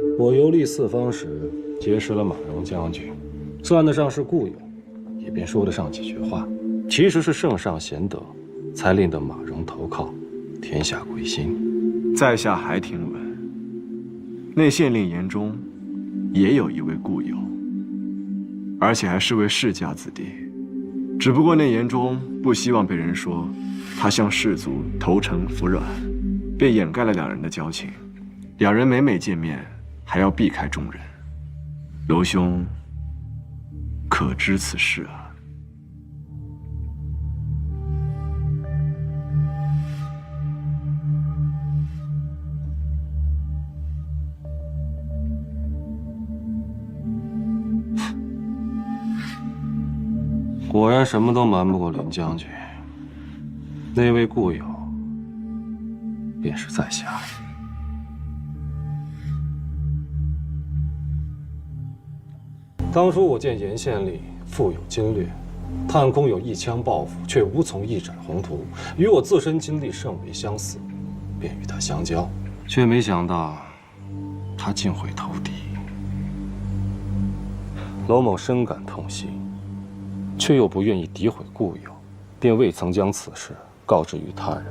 我游历四方时，结识了马荣将军，算得上是故友，也便说得上几句话。其实是圣上贤德，才令得马荣投靠，天下归心。在下还听闻，内县令言中也有一位故友，而且还是位世家子弟。只不过那言中不希望被人说他向士族投诚服软，便掩盖了两人的交情。两人每每见面，还要避开众人。娄兄可知此事啊？果然什么都瞒不过林将军。那位故友，便是在下。当初我见严县令富有经略，探空有一腔抱负，却无从一展宏图，与我自身经历甚为相似，便与他相交，却没想到他竟会投敌。娄某深感痛心，却又不愿意诋毁故友，便未曾将此事告知于他人。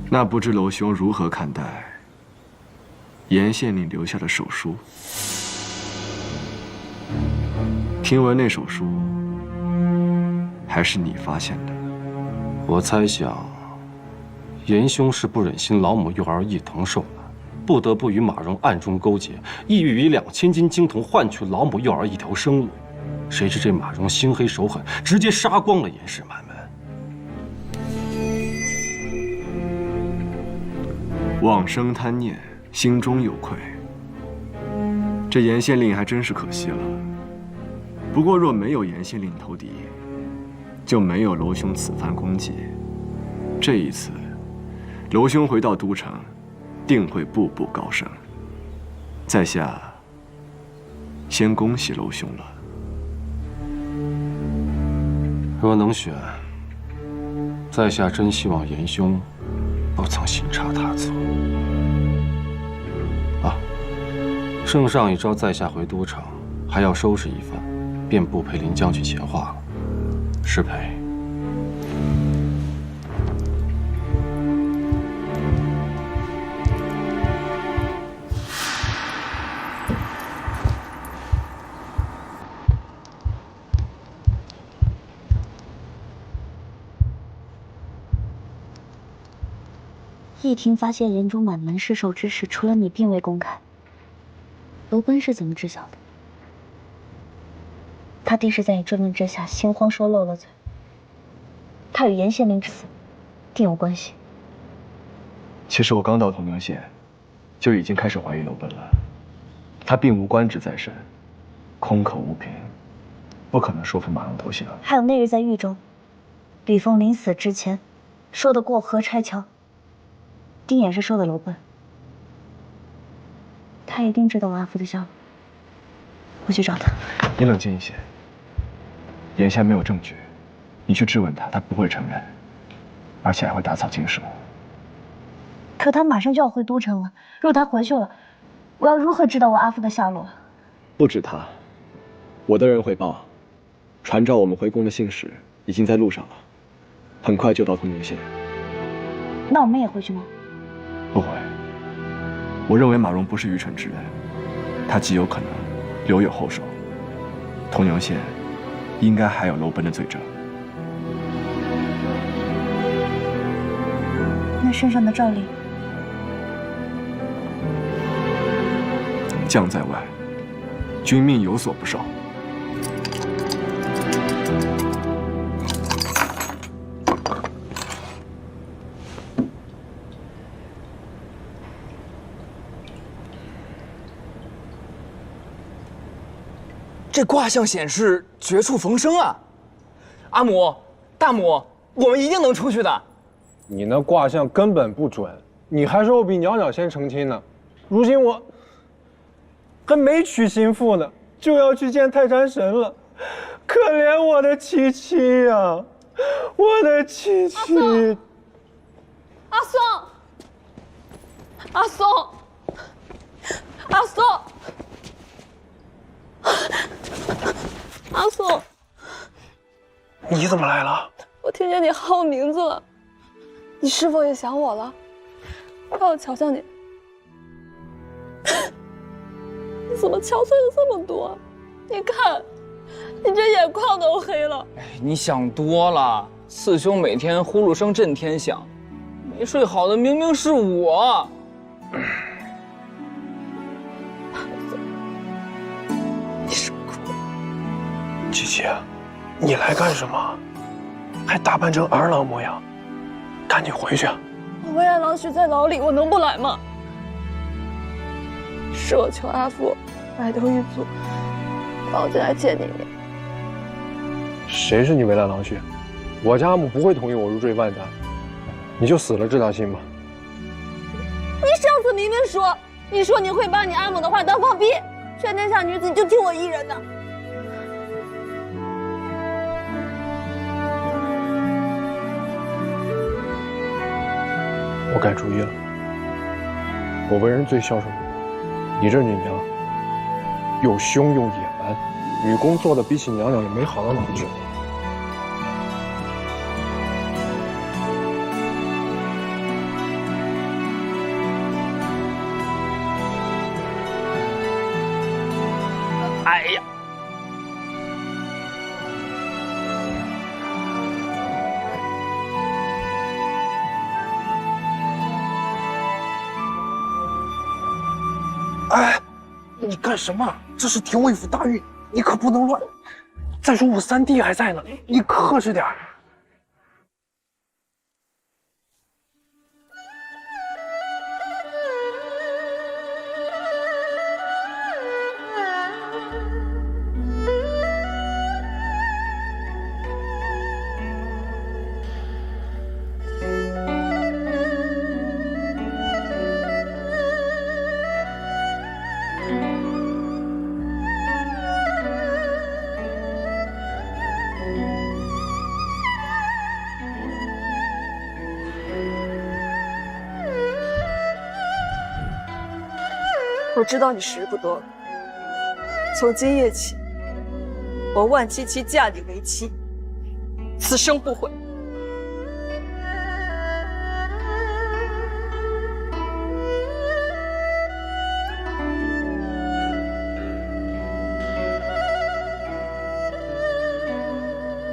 那不知娄兄如何看待严县令留下的手书？听闻那手书还是你发现的？我猜想，严兄是不忍心老母幼儿一同受难，不得不与马荣暗中勾结，意欲以2000金金铜换取老母幼儿一条生路。谁知这马荣心黑手狠，直接杀光了严氏满门。妄生贪念，心中有愧。这严县令还真是可惜了。不过若没有严县令投敌，就没有娄兄此番功绩。这一次，娄兄回到都城，定会步步高升。在下先恭喜娄兄了。若能选，在下真希望严兄不曾行差踏错。啊，圣上已召在下回都城，还要收拾一番，便不陪林将军闲话了。失陪。一庭发现人中满门失守之事，除了你并未公开。娄奔是怎么知晓的？他弟是在你追问之下心慌说漏了嘴。他与严县令之死定有关系。其实我刚到同宁县，就已经开始怀疑娄奔了。他并无官职在身，空口无凭，不可能说服马荣投降。还有那日在狱中，李峰临死之前说的过河拆桥，定也是说的娄奔。他一定知道我阿福的下落。我去找他。你冷静一些，眼下没有证据，你去质问他，他不会承认，而且还会打草惊蛇。可他马上就要回都城了，若他回去了，我要如何知道我阿福的下落？不止他，我的人回报，传召我们回宫的信使已经在路上了，很快就到同宁县。那我们也回去吗？不会。我认为马荣不是愚蠢之人，他极有可能留有后手。同宁县应该还有娄奔的罪证。那身上的诏令，将在外，君命有所不受。这卦象显示绝处逢生啊！阿母、大母，我们一定能出去的。你那卦象根本不准，你还说我比袅袅先成亲呢。如今我还没娶新妇呢，就要去见泰山神了。可怜我的七七呀，我的七七！阿松，阿松，你怎么来了？我听见你喊我名字了，你是否也想我了？让我瞧瞧你，你怎么憔悴了这么多？你看，你这眼眶都黑了。哎，你想多了，四兄每天呼噜声震天响，没睡好的明明是我。你是哭？琪琪，你来干什么？还打扮成儿郎模样，赶紧回去。我未来郎许在牢里，我能不来吗？是我求阿父埋头狱卒，让我进来见你一面。谁是你未来郎婿？我家阿母不会同意我入赘万家，你就死了这条心吧。你上次明明说，你说你会把你阿母的话当放屁，全天下女子你就听我一人的。我改主意了，我为人最孝顺，你这女娘又凶又野蛮，女工做的比起娘娘也没好到哪儿去。哎呀！哎，你干什么？这是廷尉府大狱，你可不能乱。再说我三弟还在呢，你克制点儿。我知道你时日不多了，从今夜起，我万七七嫁你为妻，此生不悔。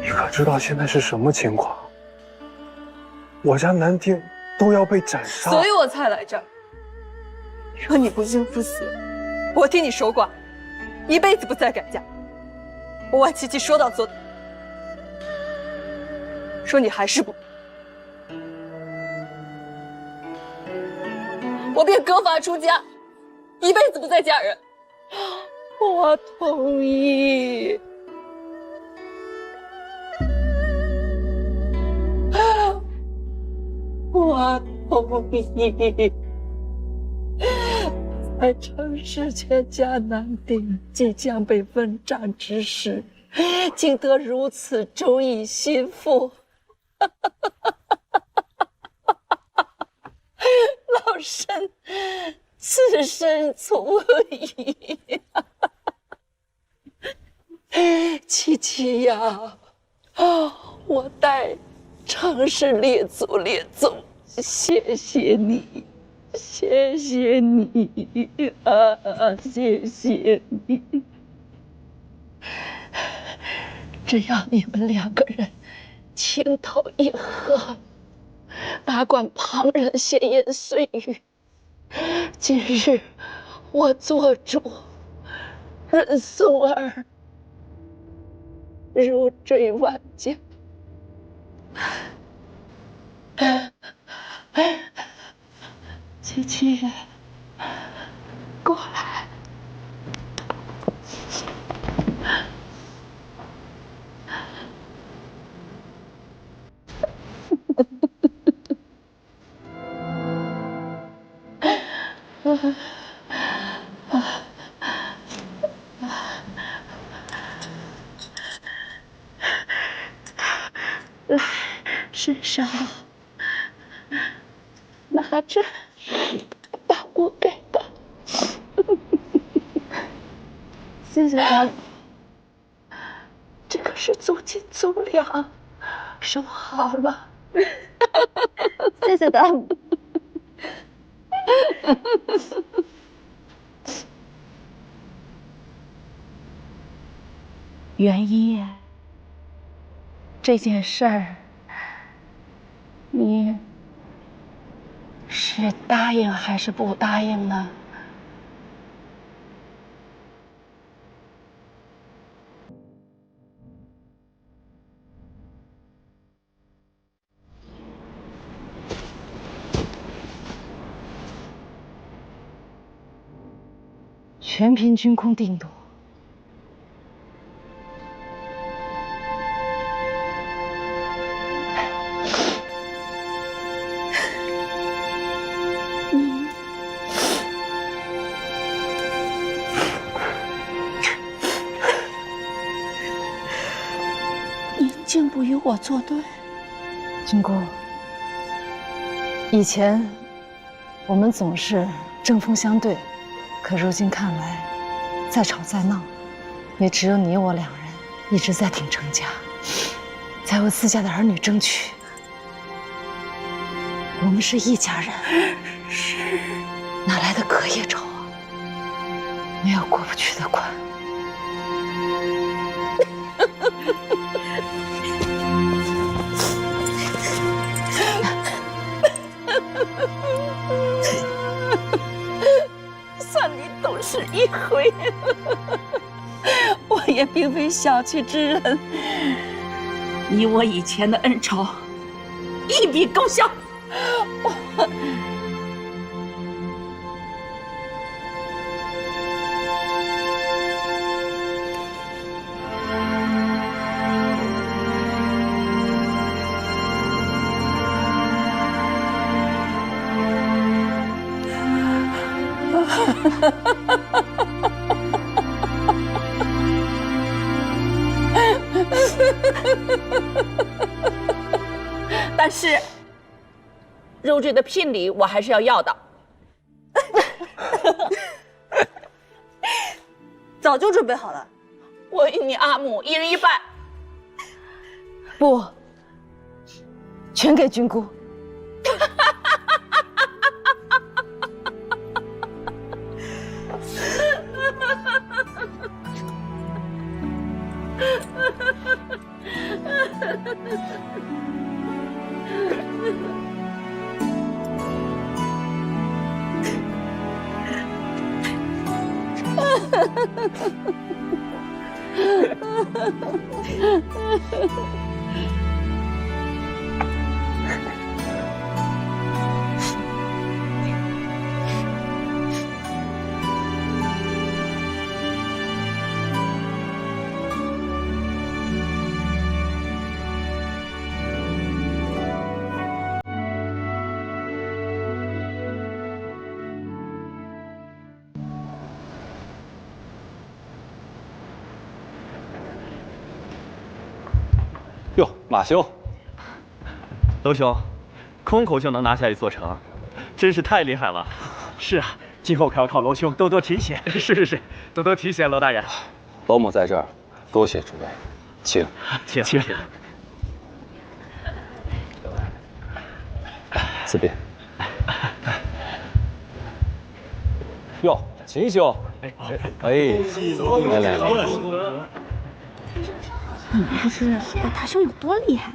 你可知道现在是什么情况？我家南丁都要被斩杀，所以我才来这儿。若你不幸赴死，我替你守寡，一辈子不再改嫁。我万七七说到做到。说你还是不，我便割发出家，一辈子不再嫁人。我同意。我同意。在城市全家难定，即将被问斩之时，竟得如此忠义心腹，老身此生从矣。七七呀，我代城市列祖列宗谢谢你。谢谢你啊，谢谢你！只要你们两个人情投意合，哪管旁人闲言碎语。今日我做主，认宋儿入赘万家。七七，过来。身上拿着。把我给吧，谢谢他们。这可是足斤足两，说好了。谢谢大母。元一，这件事儿，你是答应还是不答应呢？全凭军功定夺。你竟不与我作对，军姑。以前我们总是针锋相对。可如今看来，再吵再闹，也只有你我两人一直在挺程家，在为自家的儿女争取。我们是一家人，是哪来的隔夜仇啊？没有过不去的关。算你懂事一回，我也并非小气之人。你我以前的恩仇，一笔勾销。但是，入赘的聘礼我还是要要的。早就准备好了。我与你阿母一人一半。不，全给军姑。哟，马兄，娄兄，空口就能拿下一座城，真是太厉害了。是啊，今后可要靠娄兄多多提携。是，多多提携娄大人。娄某在这儿，多谢诸位，请。自便。哟，秦兄，来，你们不知我大兄有多厉害，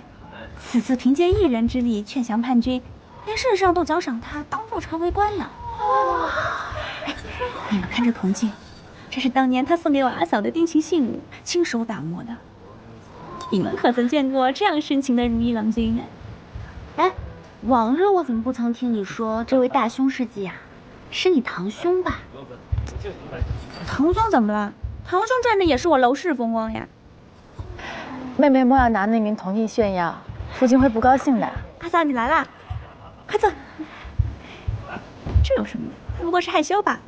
此次凭借一人之力劝降叛军，连圣上都奖赏他当入朝为官呢。你们看这铜镜，这是当年他送给我阿嫂的定情信物，亲手打磨的。你们可曾见过这样深情的如意郎君？哎，往日我怎么不曾听你说这位大兄是姬啊？是你堂兄吧？堂兄怎么了？堂兄赚的也是我娄氏风光呀。妹妹莫要拿那名铜镜炫耀，父亲会不高兴的。阿嫂，你来啦，快坐。这有什么？不过是害羞吧。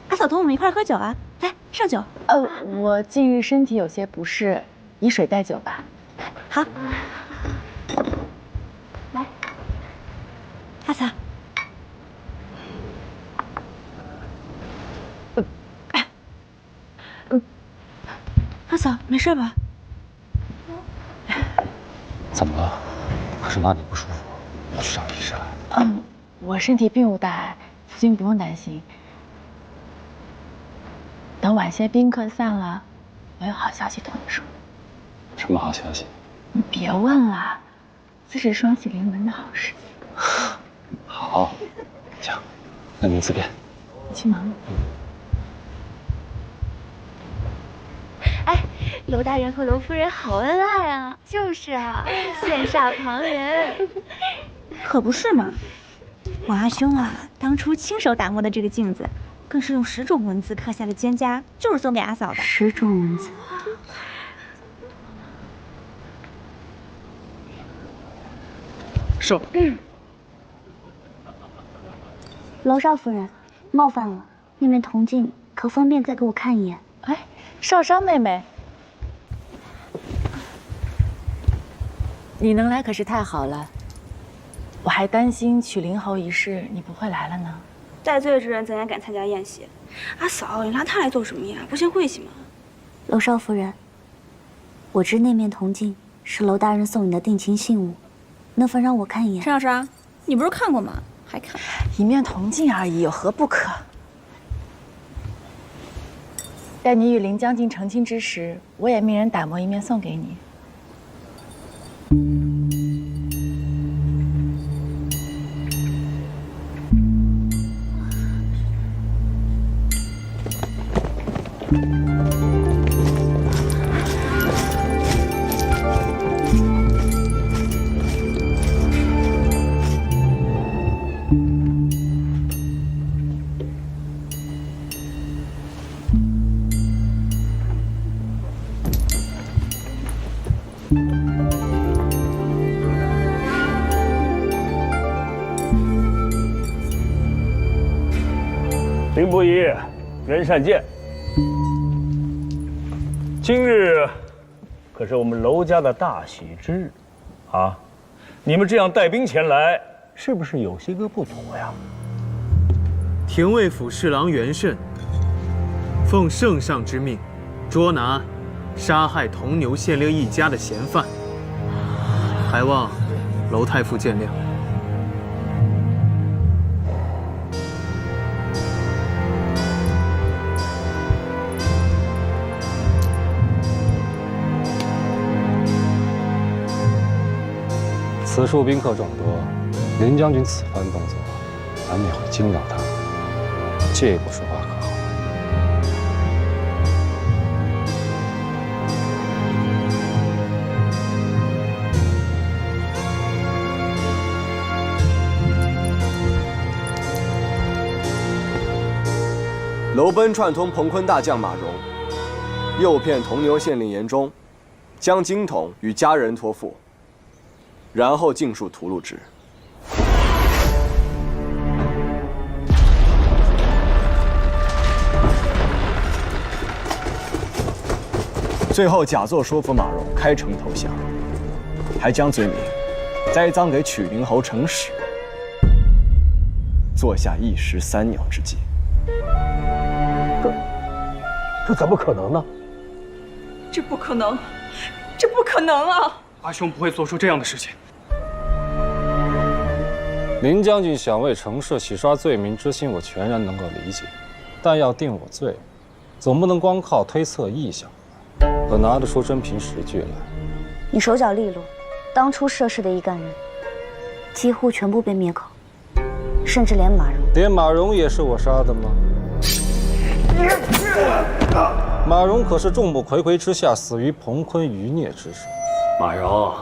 阿嫂同我们一块喝酒啊，来上酒。我近日身体有些不适，以水代酒吧。好，来，阿嫂。阿嫂，没事吧？怎么了？可是哪里不舒服？我去找医生。我身体并无大碍，夫君不用担心。等晚些宾客散了，我有好消息同你说。什么好消息？你别问了，自是双喜临门的好事。好，行，那您自便。你去忙。哎，娄大人和娄夫人好恩爱啊！就是啊，羡煞旁人。可不是嘛，我阿兄啊，当初亲手打磨的这个镜子，更是用10种文字刻下的笺夹，就是送给阿嫂的。10种文字。是。娄少夫人，冒犯了，那面铜镜可方便再给我看一眼？哎，少商妹妹，你能来可是太好了，我还担心娶灵侯一事你不会来了呢。戴罪之人怎样敢参加宴席？阿嫂，你拉他来做什么呀？不嫌晦气吗？娄少夫人，我知那面铜镜是娄大人送你的定情信物，能否让我看一眼？陈小莎，你不是看过吗？还看？一面铜镜而已，有何不可？待你与林将军成亲之时，我也命人打磨一面送给你。林不疑，袁善见。今日可是我们娄家的大喜之日，啊！你们这样带兵前来，是不是有些个不妥呀？廷尉府侍郎袁慎奉圣上之命，捉拿杀害铜牛县令一家的嫌犯，还望娄太傅见谅。此处宾客众多，林将军此番动作，难免会惊扰他们。借一步说话可好？娄奔串通彭坤大将马融，诱骗铜牛县令严忠，将金桶与家人托付，然后尽数屠戮之。最后假作说服马融开城投降，还将罪名栽赃给曲灵侯程始，做下一石三鸟之计。这怎么可能呢？这不可能，这不可能啊！阿兄不会做出这样的事情。林将军想为程氏洗刷罪名之心，我全然能够理解，但要定我罪，总不能光靠推测臆想，可拿得出真凭实据来。你手脚利落，当初涉事的一干人，几乎全部被灭口，甚至连马融也是我杀的吗？马融可是众目睽睽之下死于彭坤余孽之手。马融，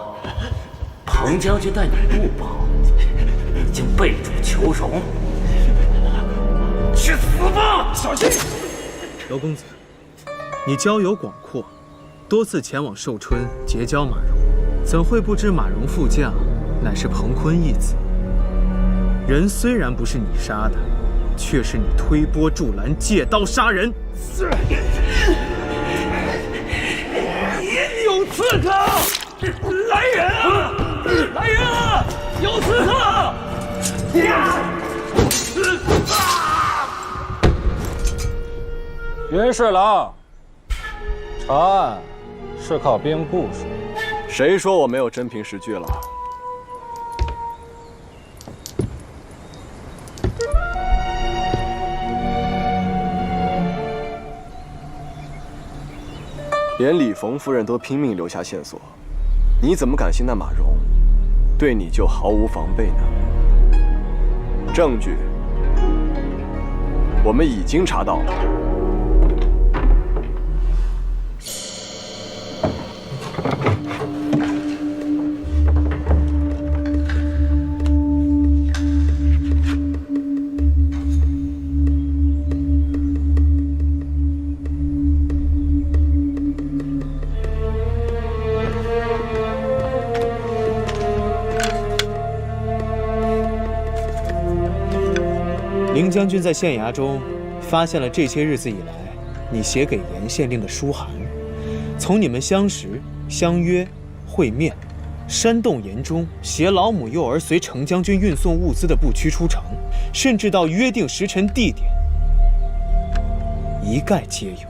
彭将军待你不薄，已经背主求荣，去死吧！小心！娄公子，你交友广阔，多次前往寿春结交马融，怎会不知马融副将乃是彭坤义子？人虽然不是你杀的，却是你推波助澜、借刀杀人。有刺客！来人啊！来人啊！有刺客！袁侍郎，查案是靠编故事，谁说我没有真凭实据了？连李冯夫人都拼命留下线索，你怎么敢信那马蓉对你就毫无防备呢？证据我们已经查到了。林将军在县衙中发现了这些日子以来你写给严县令的书函，从你们相识、相约、会面，煽动严中携老母幼儿随程将军运送物资的不屈出城，甚至到约定时辰地点，一概皆有。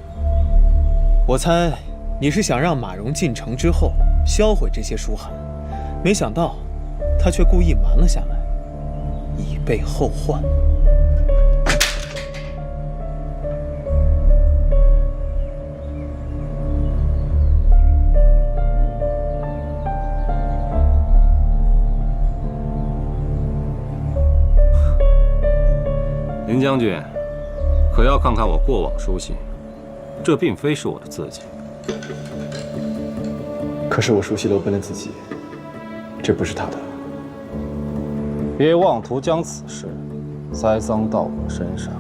我猜你是想让马蓉进城之后销毁这些书函，没想到他却故意瞒了下来，以备后患。林将军，可要看看我过往书信，这并非是我的字迹。可是我熟悉楼本的字迹，这不是他的。别妄图将此事栽赃到我身上。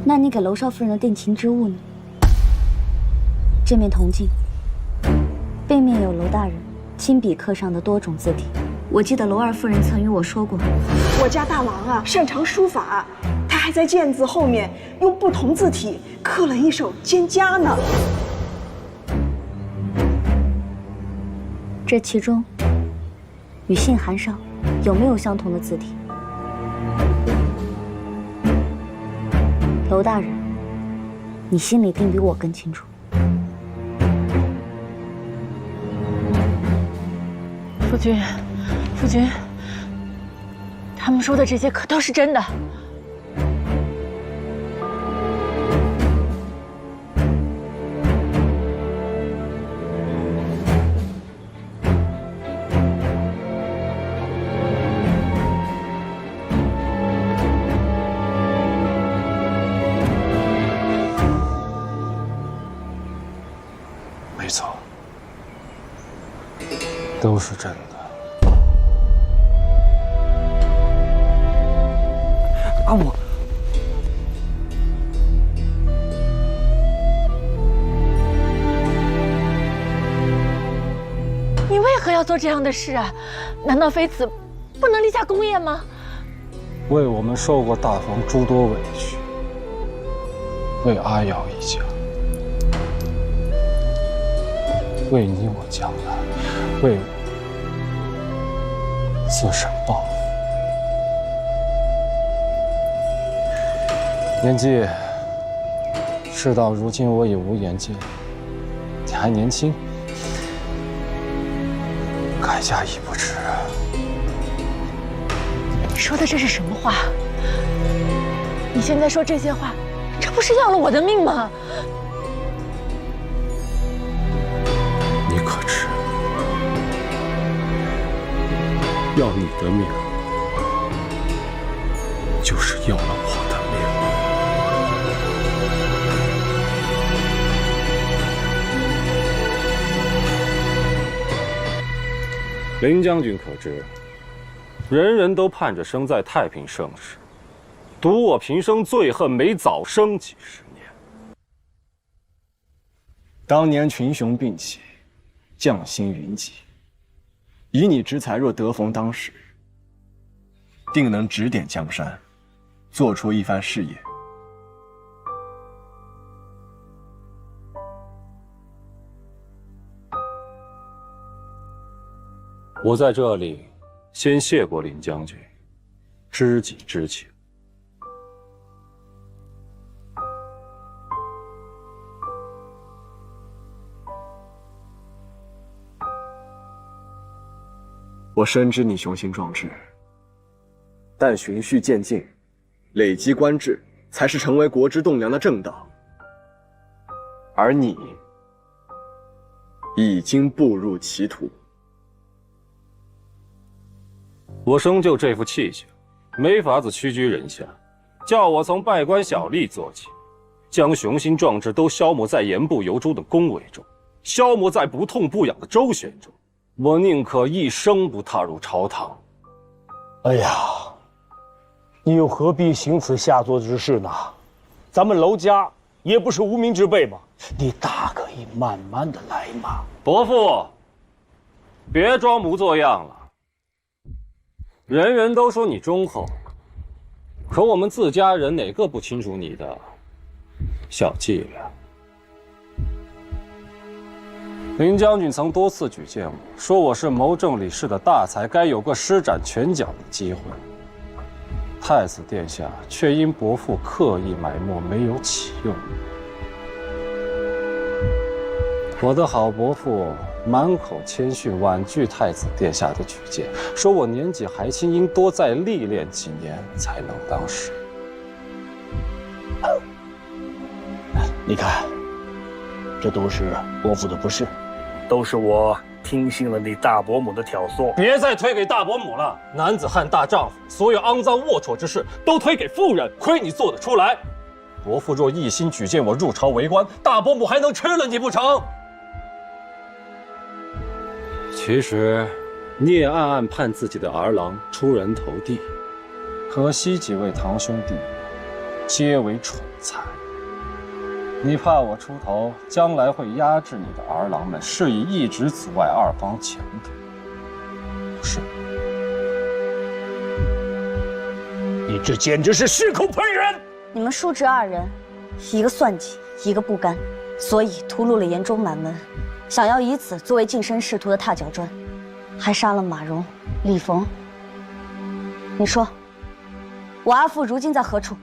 那你给娄少夫人的定情之物呢？这面铜镜，背面有娄大人亲笔刻上的多种字体。我记得娄二夫人曾与我说过，我家大王啊，擅长书法，他还在剑字后面用不同字体刻了一首《蒹葭》呢。这其中与信函上有没有相同的字体？娄大人，你心里定比我更清楚。夫君，夫君，他们说的这些可都是真的。没错，都是真的。阿母，你为何要做这样的事啊？难道妃子不能立下功业吗？为我们受过大房诸多委屈，为阿瑶一家，为你我将来，为我自身报复。年纪，事到如今我已无颜见，你还年轻，改嫁已不迟。你说的这是什么话？你现在说这些话，这不是要了我的命吗？你可知，要你的命，就是要了我的命。林将军可知，人人都盼着生在太平盛世，独我平生最恨没早生几十年。当年群雄并起，将星云集，以你之才，若得逢当时，定能指点江山，做出一番事业。我在这里先谢过林将军，知己之情。我深知你雄心壮志，但循序渐进，累积官制，才是成为国之栋梁的正道。而你已经步入歧途。我生就这副气性，没法子屈居人下，叫我从拜官小吏做起，将雄心壮志都消磨在言不由衷的恭维中，消磨在不痛不痒的周旋中。我宁可一生不踏入朝堂。哎呀，你又何必行此下作之事呢？咱们娄家也不是无名之辈嘛，你大可以慢慢的来嘛。伯父，别装模作样了。人人都说你忠厚，可我们自家人哪个不清楚你的小伎俩？林将军曾多次举荐我，说我是谋政理事的大才，该有个施展拳脚的机会。太子殿下却因伯父刻意埋没，没有启用。我的好伯父满口谦逊，婉拒太子殿下的举荐，说我年纪还轻，应多再历练几年才能当时。你看，这都是伯父的不是，都是我听信了你大伯母的挑唆。别再推给大伯母了，男子汉大丈夫，所有肮脏龌龊之事都推给妇人，亏你做得出来。伯父若一心举荐我入朝为官，大伯母还能吃了你不成？其实，你也暗暗盼自己的儿郎出人头地，可惜几位堂兄弟皆为蠢材。你怕我出头，将来会压制你的儿郎们，是以一直阻碍二方强夺，不是？你这简直是血口喷人！你们叔侄二人，一个算计，一个不甘，所以屠戮了延中满门，想要以此作为晋升仕途的踏脚砖，还杀了马荣、李逢。你说，我阿父如今在何处？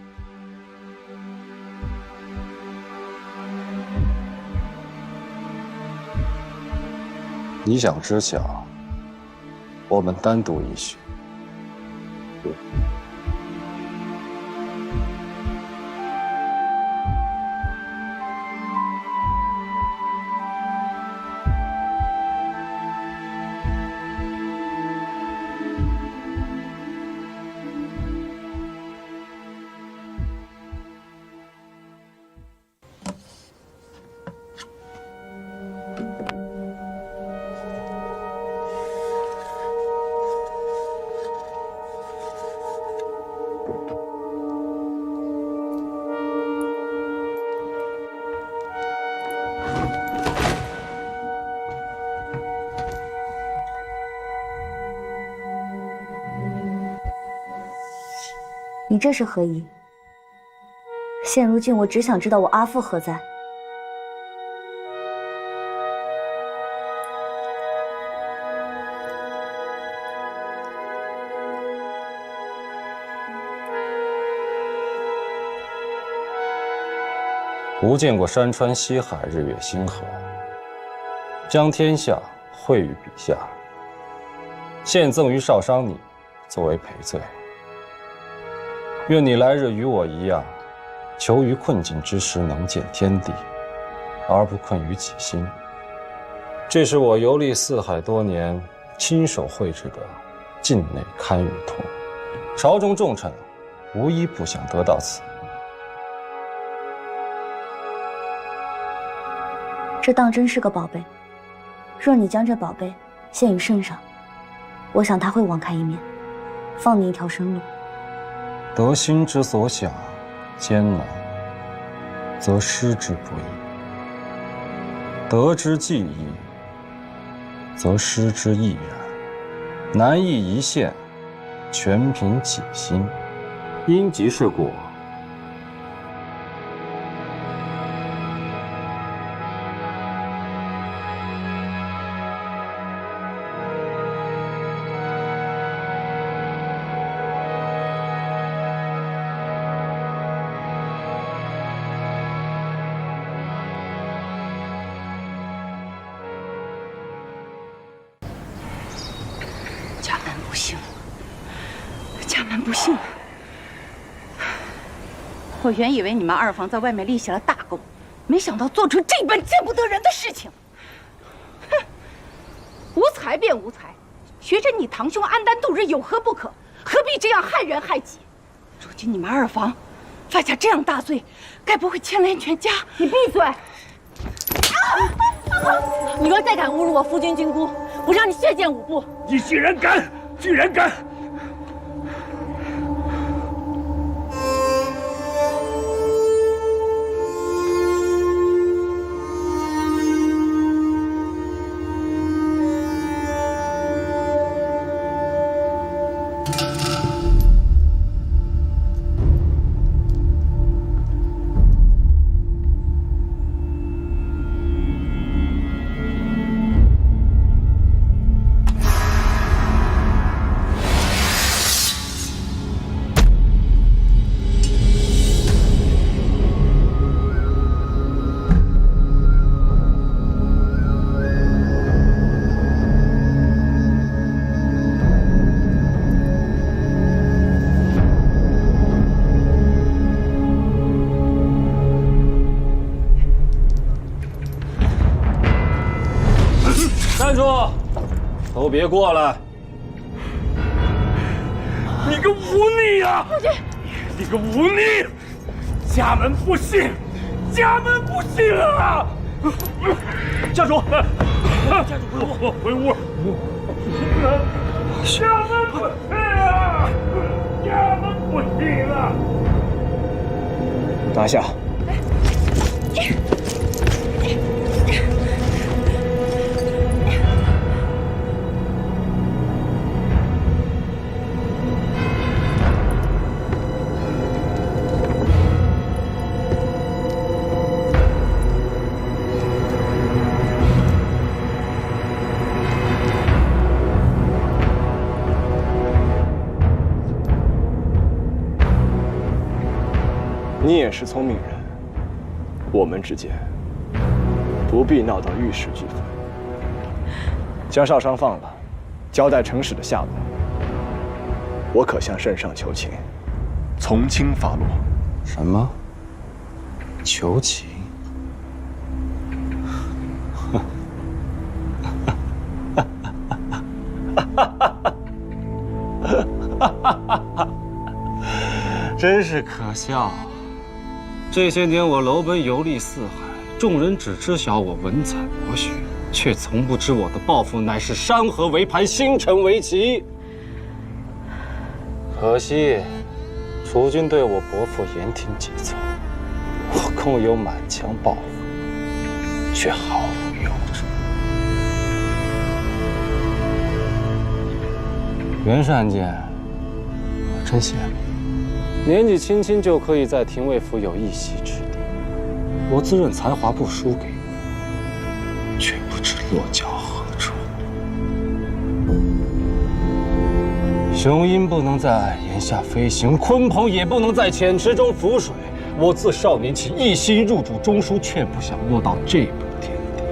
你想知晓，我们单独一叙。你这是何意？现如今我只想知道我阿父何在。吾见过山川西海，日月星河，将天下汇于笔下，献赠于少商你，作为赔罪。愿你来日与我一样，求于困境之时能见天地，而不困于己心。这是我游历四海多年，亲手绘制的境内堪舆图。朝中重臣无一不想得到此。这当真是个宝贝。若你将这宝贝献与圣上，我想他会网开一面，放你一条生路。得心之所想，艰难，则失之不易；得之既易，则失之亦然。难易一线，全凭己心。因即是果。幸了，家门不幸了。我原以为你们二房在外面立下了大功，没想到做出这般见不得人的事情。哼，无才便无才，学着你堂兄安丹度日有何不可？何必这样害人害己？如今你们二房犯下这样大罪，该不会牵连全家？你闭嘴！你若再敢侮辱我夫君君姑，我让你血溅5步！你居然敢！居然敢！站住！都别过来！你个忤逆呀！你个忤逆！家门不幸，家门不幸啊！家主，家主回屋。家门不幸啊！家门不幸啊！拿下！你也是聪明人，我们之间不必闹到玉石俱焚。将少商放了，交代程使的下落，我可向圣上求情，从轻发落。什么？求情？真是可笑。这些年我楼本游历四海，众人只知晓我文采博学，却从不知我的抱负乃是山河为盘，星辰为旗。可惜，楚军对我伯父言听计从，我空有满腔抱负，却毫无用处。袁善见，我真羡慕。年纪轻轻就可以在廷尉府有一席之地，我自认才华不输给你，却不知落脚何处。雄鹰不能在檐下飞行，鲲鹏也不能在浅池中浮水。我自少年起一心入主中书，却不想落到这步田地。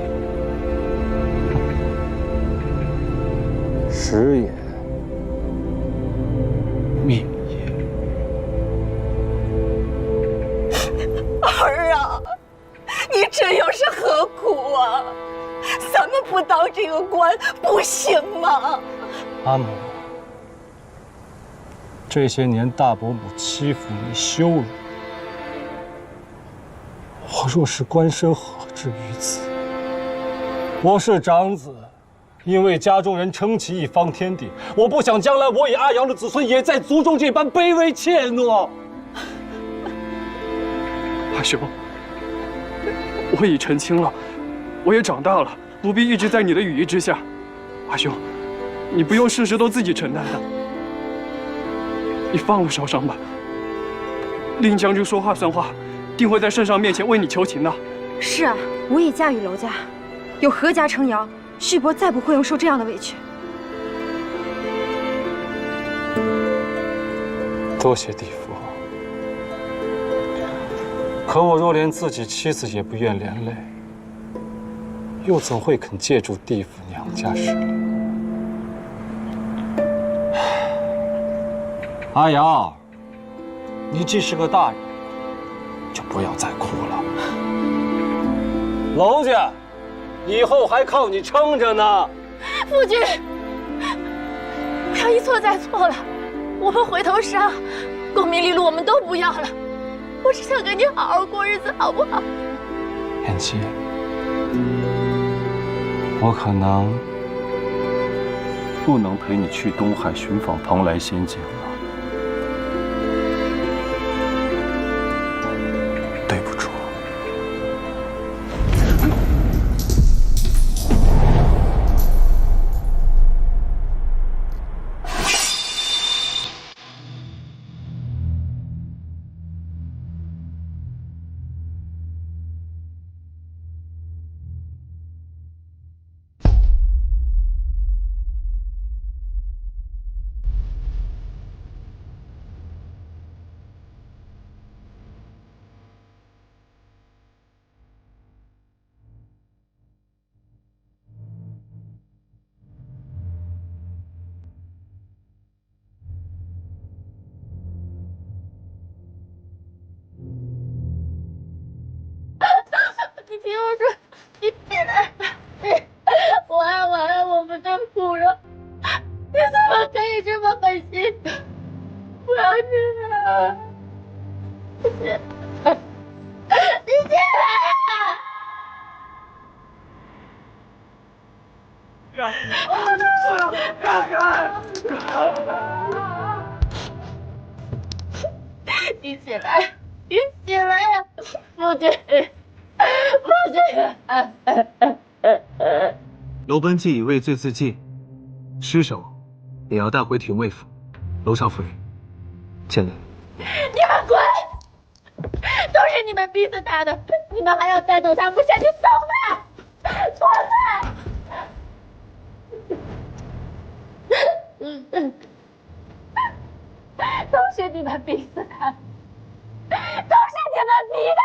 时也，命也。儿啊，你这又是何苦啊？咱们不当这个官不行吗？阿母，这些年大伯母欺负你、羞辱你，我若是官身，何至于此？我是长子，因为家中人撑起一方天地，我不想将来我与阿阳的子孙也在族中这般卑微怯懦。阿兄，我已成亲了，我也长大了，不必一直在你的羽翼之下。阿兄，你不用事事都自己承担的，你放了少商吧。令将军说话算话，定会在圣上面前为你求情的。是啊，我也嫁与娄家，有何家撑腰，旭伯再不会用受这样的委屈。多谢弟父。可我若连自己妻子也不愿连累，又怎会肯借助地府娘家事？阿瑶，你既是个大人，就不要再哭了。娄家，以后还靠你撑着呢。夫君，不要一错再错了，我们回头是岸，功名利禄我们都不要了。我只想跟你好好过日子，好不好？妍希，我可能不能陪你去东海寻访蓬莱仙境了。对不住。你听我说，你别来！我爱我们的夫人，你怎么可以这么狠心？不要这样！你进来！你进来！你起来！你起来呀，夫君！楼奔既已畏罪自尽，尸首也要带回廷尉府。娄少夫人，进来。你们滚！都是你们逼死他的，你们还要带走他不下去走吧！滚吧！都是你们逼死他，都是你们逼的。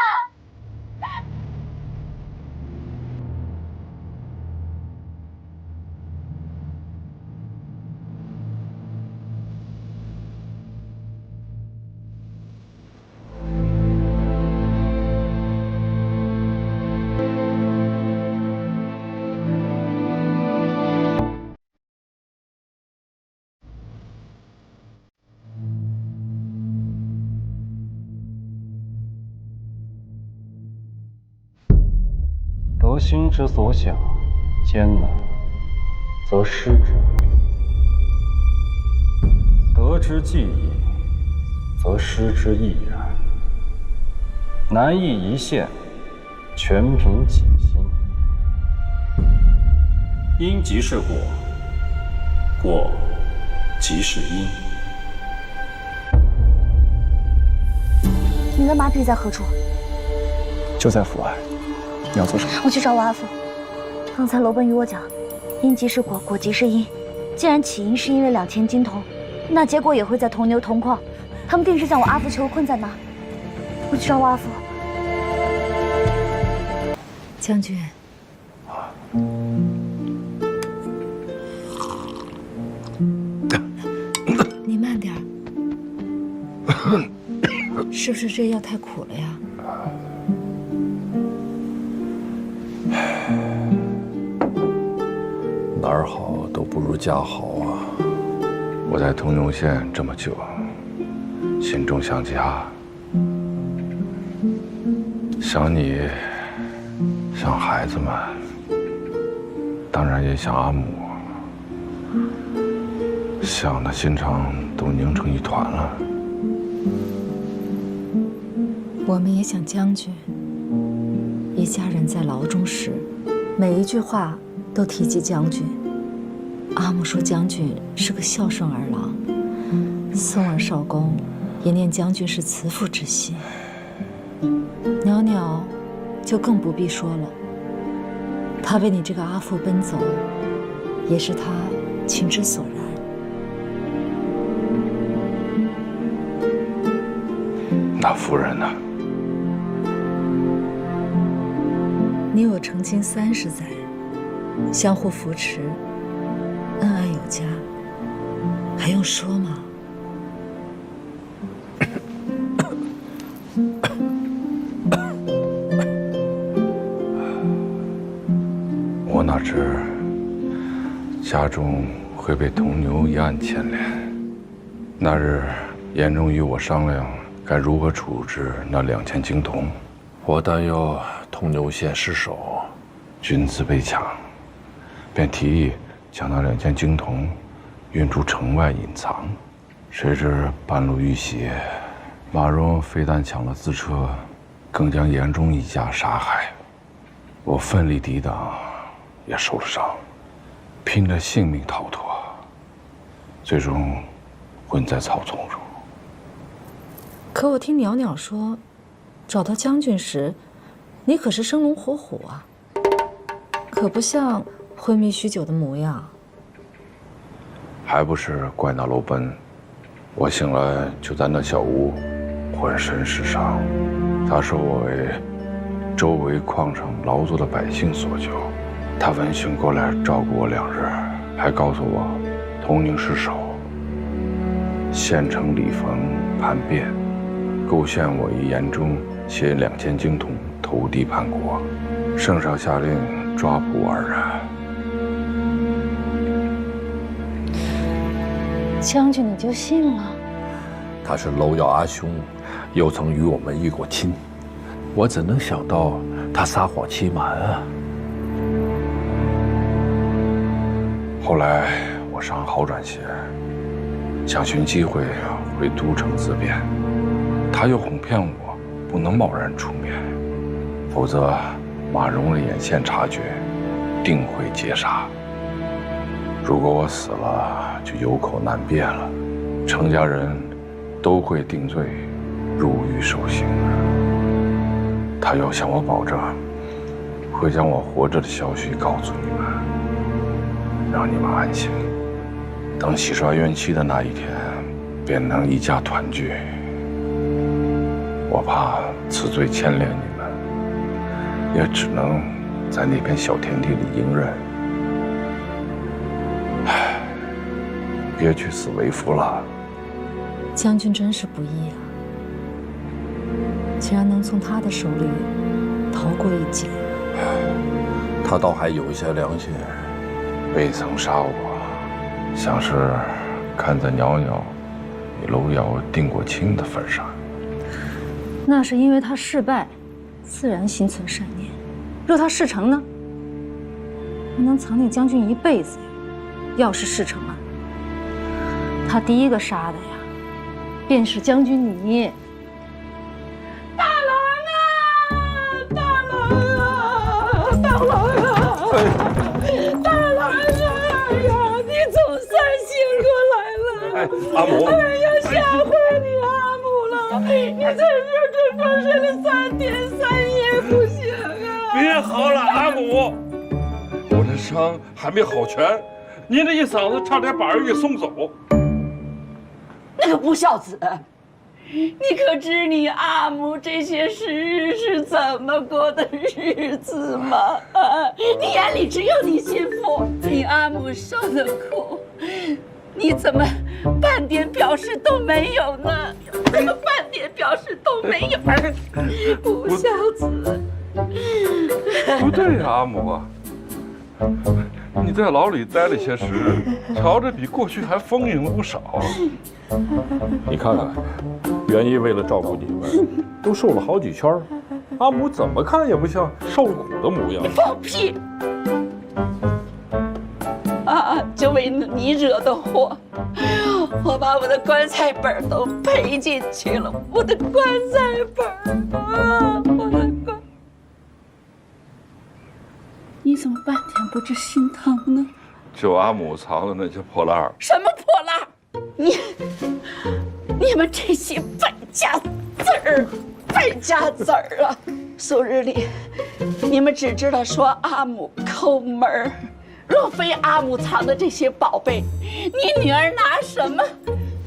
得心之所想，艰难则失之；得之既易，则失之亦然。难易一线，全凭己心。因即是果，果即是因。你的马匹在何处？就在府外。你要做什么？我去找我阿父。刚才楼奔与我讲，因即是果，果即是因。既然起因是因为2000金铜，那结果也会在铜牛铜矿。他们定是将我阿父囚困在那。我去找我阿父。将军，你慢点儿，是不是这药太苦了呀？哪儿好都不如家好啊！我在通永县这么久，心中想家，想你，想孩子们，当然也想阿母，想的心肠都拧成一团了。我们也想将军。一家人在牢中时，每一句话都提及将军。阿母说将军是个孝顺儿郎，宋儿少公也念将军是慈父之心。袅袅就更不必说了，他为你这个阿父奔走，也是他情之所然。那夫人呢？你我成亲30载，相互扶持，恩爱有加，还用说吗？哪知家中会被铜牛一案牵连。那日，严仲与我商量该如何处置那2000斤铜。我担忧铜牛县失守，军资被抢，便提议将那2000斤铜运出城外隐藏。谁知半路遇袭，马荣非但抢了资车，更将严仲一家杀害。我奋力抵挡，也受了伤，拼着性命逃脱，最终昏在草丛中。可我听袅袅说，找到将军时，你可是生龙活虎啊，可不像昏迷许久的模样。还不是怪那楼奔。我醒来就在那小屋，浑身是伤。他说我为周围矿上劳作的百姓所救。他闻讯过来照顾我2日，还告诉我铜宁失守，县城李逢叛变，构陷我与严仲携2000斤铜投敌叛国。圣上下令抓捕2人。将军，你就信了？他是娄耀阿兄，又曾与我们议过亲，我怎能想到他撒谎欺瞒啊？后来我伤好转些，想寻机会回都城自辩，他又哄骗我不能贸然出面，否则马荣的眼线察觉，定会劫杀。如果我死了，就有口难辩了，程家人都会定罪，入狱受刑。他又向我保证，会将我活着的消息告诉你们，让你们安心。等洗刷冤屈的那一天，便能一家团聚。我怕此罪牵连你们，也只能在那片小天地里隐忍。别去死为夫了。将军真是不易啊！竟然能从他的手里逃过一劫。他倒还有一些良心，未曾杀我，像是看在袅袅与娄瑶定过亲的份上。那是因为他事败，自然心存善念。若他事成呢？还能藏匿将军一辈子呀！要是事成啊，他第一个杀的呀，便是将军你。大郎啊，大郎啊，大郎啊，大郎啊！你总算醒过来了。阿母，哎呀，吓坏你阿母了！你在这整整睡了3天3夜不醒啊！别嚎了，阿母，我的伤还没好全，您这一嗓子差点把人给送走。那个不孝子，你可知你阿母这些时日是怎么过的日子吗？你眼里只有你心腹，你阿母受的苦，你怎么半点表示都没有呢？怎么半点表示都没有？不孝子！不对呀，阿母啊，你在牢里待了些时日，瞧着比过去还丰盈了不少。你看看，元一为了照顾你们，都瘦了好几圈，阿母怎么看也不像受了苦的模样。放屁！就为你惹的祸，我把我的棺材本都赔进去了，我的棺材本啊，我的棺。你怎么半点不知心疼呢？就阿母藏的那些破烂儿。什么破烂儿？你们这些败家子儿啊！素日里，你们只知道说阿母抠门儿。若非阿母藏的这些宝贝，你女儿拿什么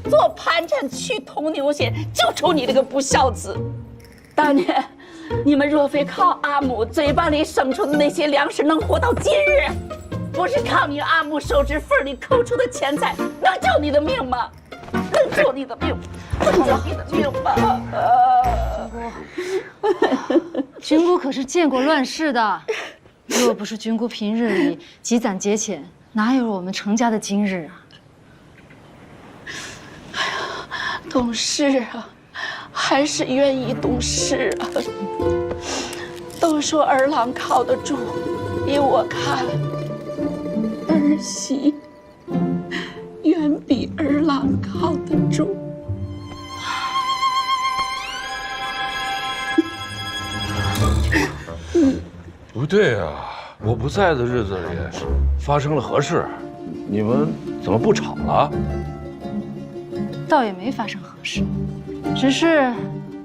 做盘缠去铜牛县救出你这个不孝子？当年你们若非靠阿母嘴巴里生出的那些粮食能活到今日，不是靠你阿母手指缝里抠出的钱财能救你的命吗？能救你的命？能救你的命吗？君姑可是见过乱世的。若不是君姑平日里积攒节俭，哪有我们程家的今日啊？懂事啊，还是愿意懂事啊。都说儿郎靠得住，依我看，儿媳远比儿郎靠得住。不对啊，我不在的日子里发生了何事？你们怎么不吵了？倒也没发生何事，只是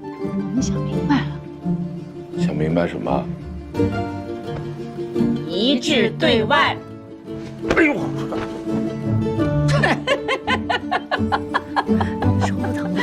我们想明白了。想明白什么？一致对外。哎呦！手不疼吗？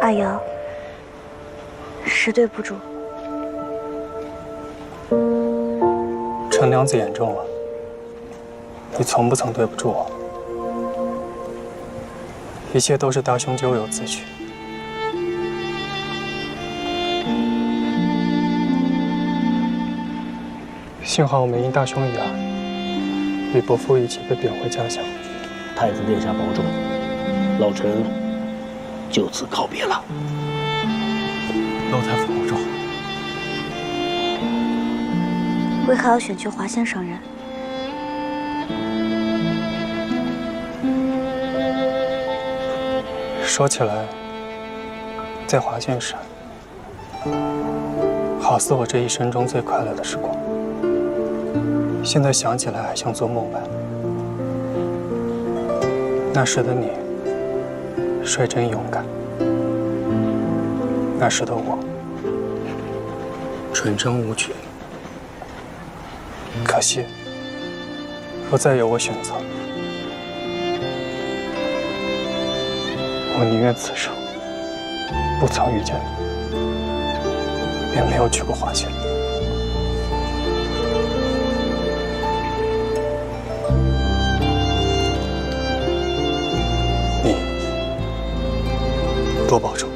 阿瑶，实对不住。程娘子言重了，你从不曾对不住我，一切都是大兄咎由自取。幸好我们因大兄一案，与伯父一起被贬回家乡。太子殿下保重，老臣就此告别了。窦太傅保重。为何要选去华县上任？说起来，在华县时，好似我这一生中最快乐的时光。现在想起来，还像做梦般。那时的你，率真勇敢；那时的我，纯真无惧。可惜，不再有我选择。我宁愿此生不曾遇见你，也没有去过华县。你多保重。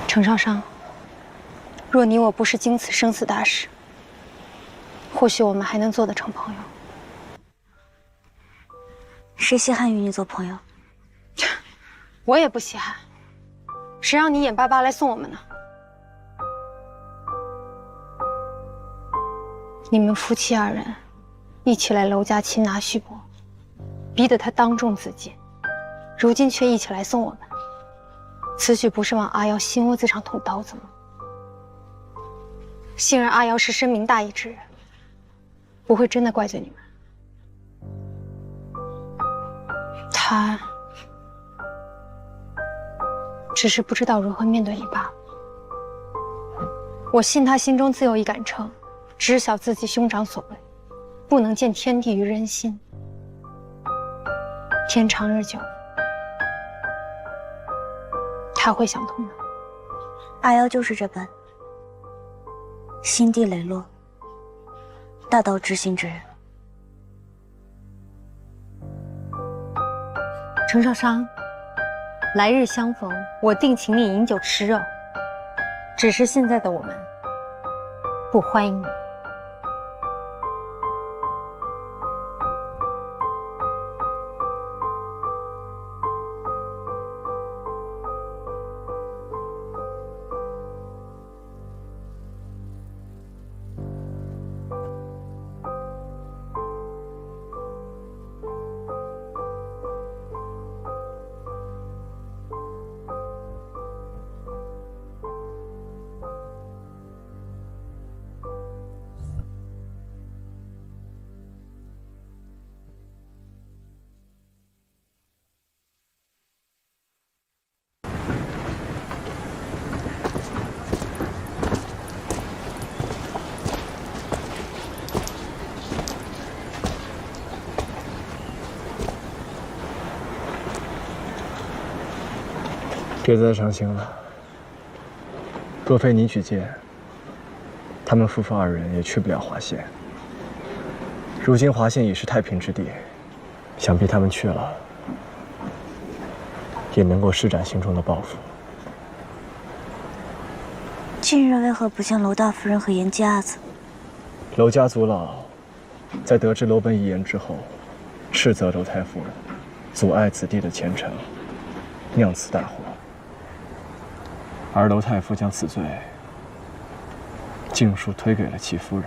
程少商，若你我不是经此生死大事，或许我们还能做得成朋友。谁稀罕与你做朋友？我也不稀罕，谁让你眼巴巴来送我们呢？你们夫妻二人一起来娄家擒拿旭伯，逼得他当众自尽，如今却一起来送我们。此举不是往阿瑶心窝子上捅刀子吗？幸而阿瑶是深明大义之人，不会真的怪罪你们。他只是不知道如何面对你罢了。我信他心中自有一杆秤，知晓自己兄长所为，不能见天地于人心。天长日久，他会想通的。阿瑶就是这般心地磊落、大道知心之人。程少商，来日相逢，我定请你饮酒吃肉。只是现在的我们不欢迎你。别再伤心了。若非你举荐，他们夫妇二人也去不了华县。如今华县已是太平之地，想必他们去了，也能够施展心中的抱负。近日为何不见娄大夫人和严家子？娄家族老在得知娄本遗言之后，斥责娄太夫人阻碍子弟的前程，酿此大祸。而娄太傅将此罪尽数推给了其夫人，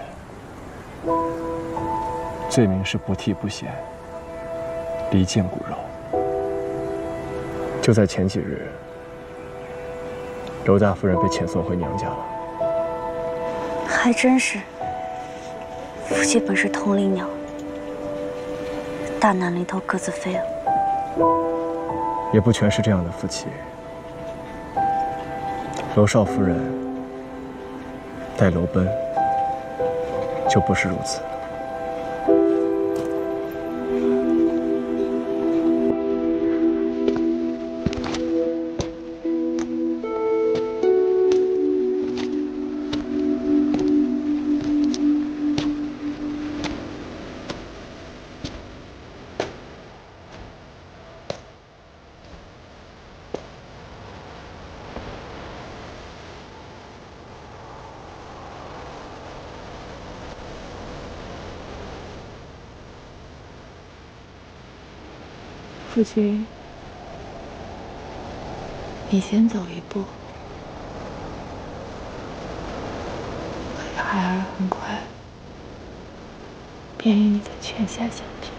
罪名是不悌不显，离间骨肉。就在前几日，娄大夫人被遣送回娘家了。还真是，夫妻本是同林鸟，大难临头各自飞了。也不全是这样的夫妻。娄少夫人待娄奔就不是如此。夫君，你先走一步，孩儿很快便与你在泉下相聚。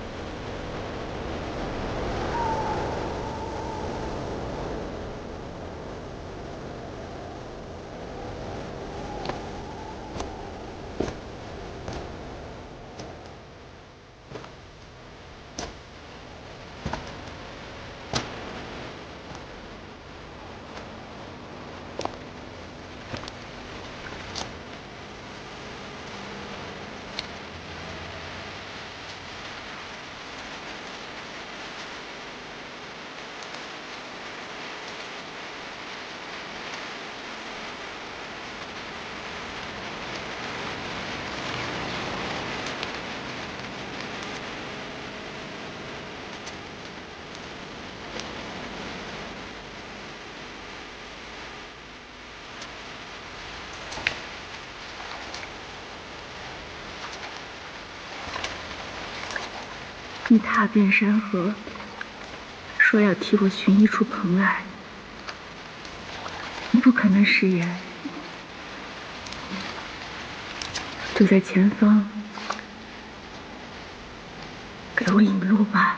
你踏遍山河，说要替我寻一处蓬莱，你不可能食言，就在前方给我引路吧。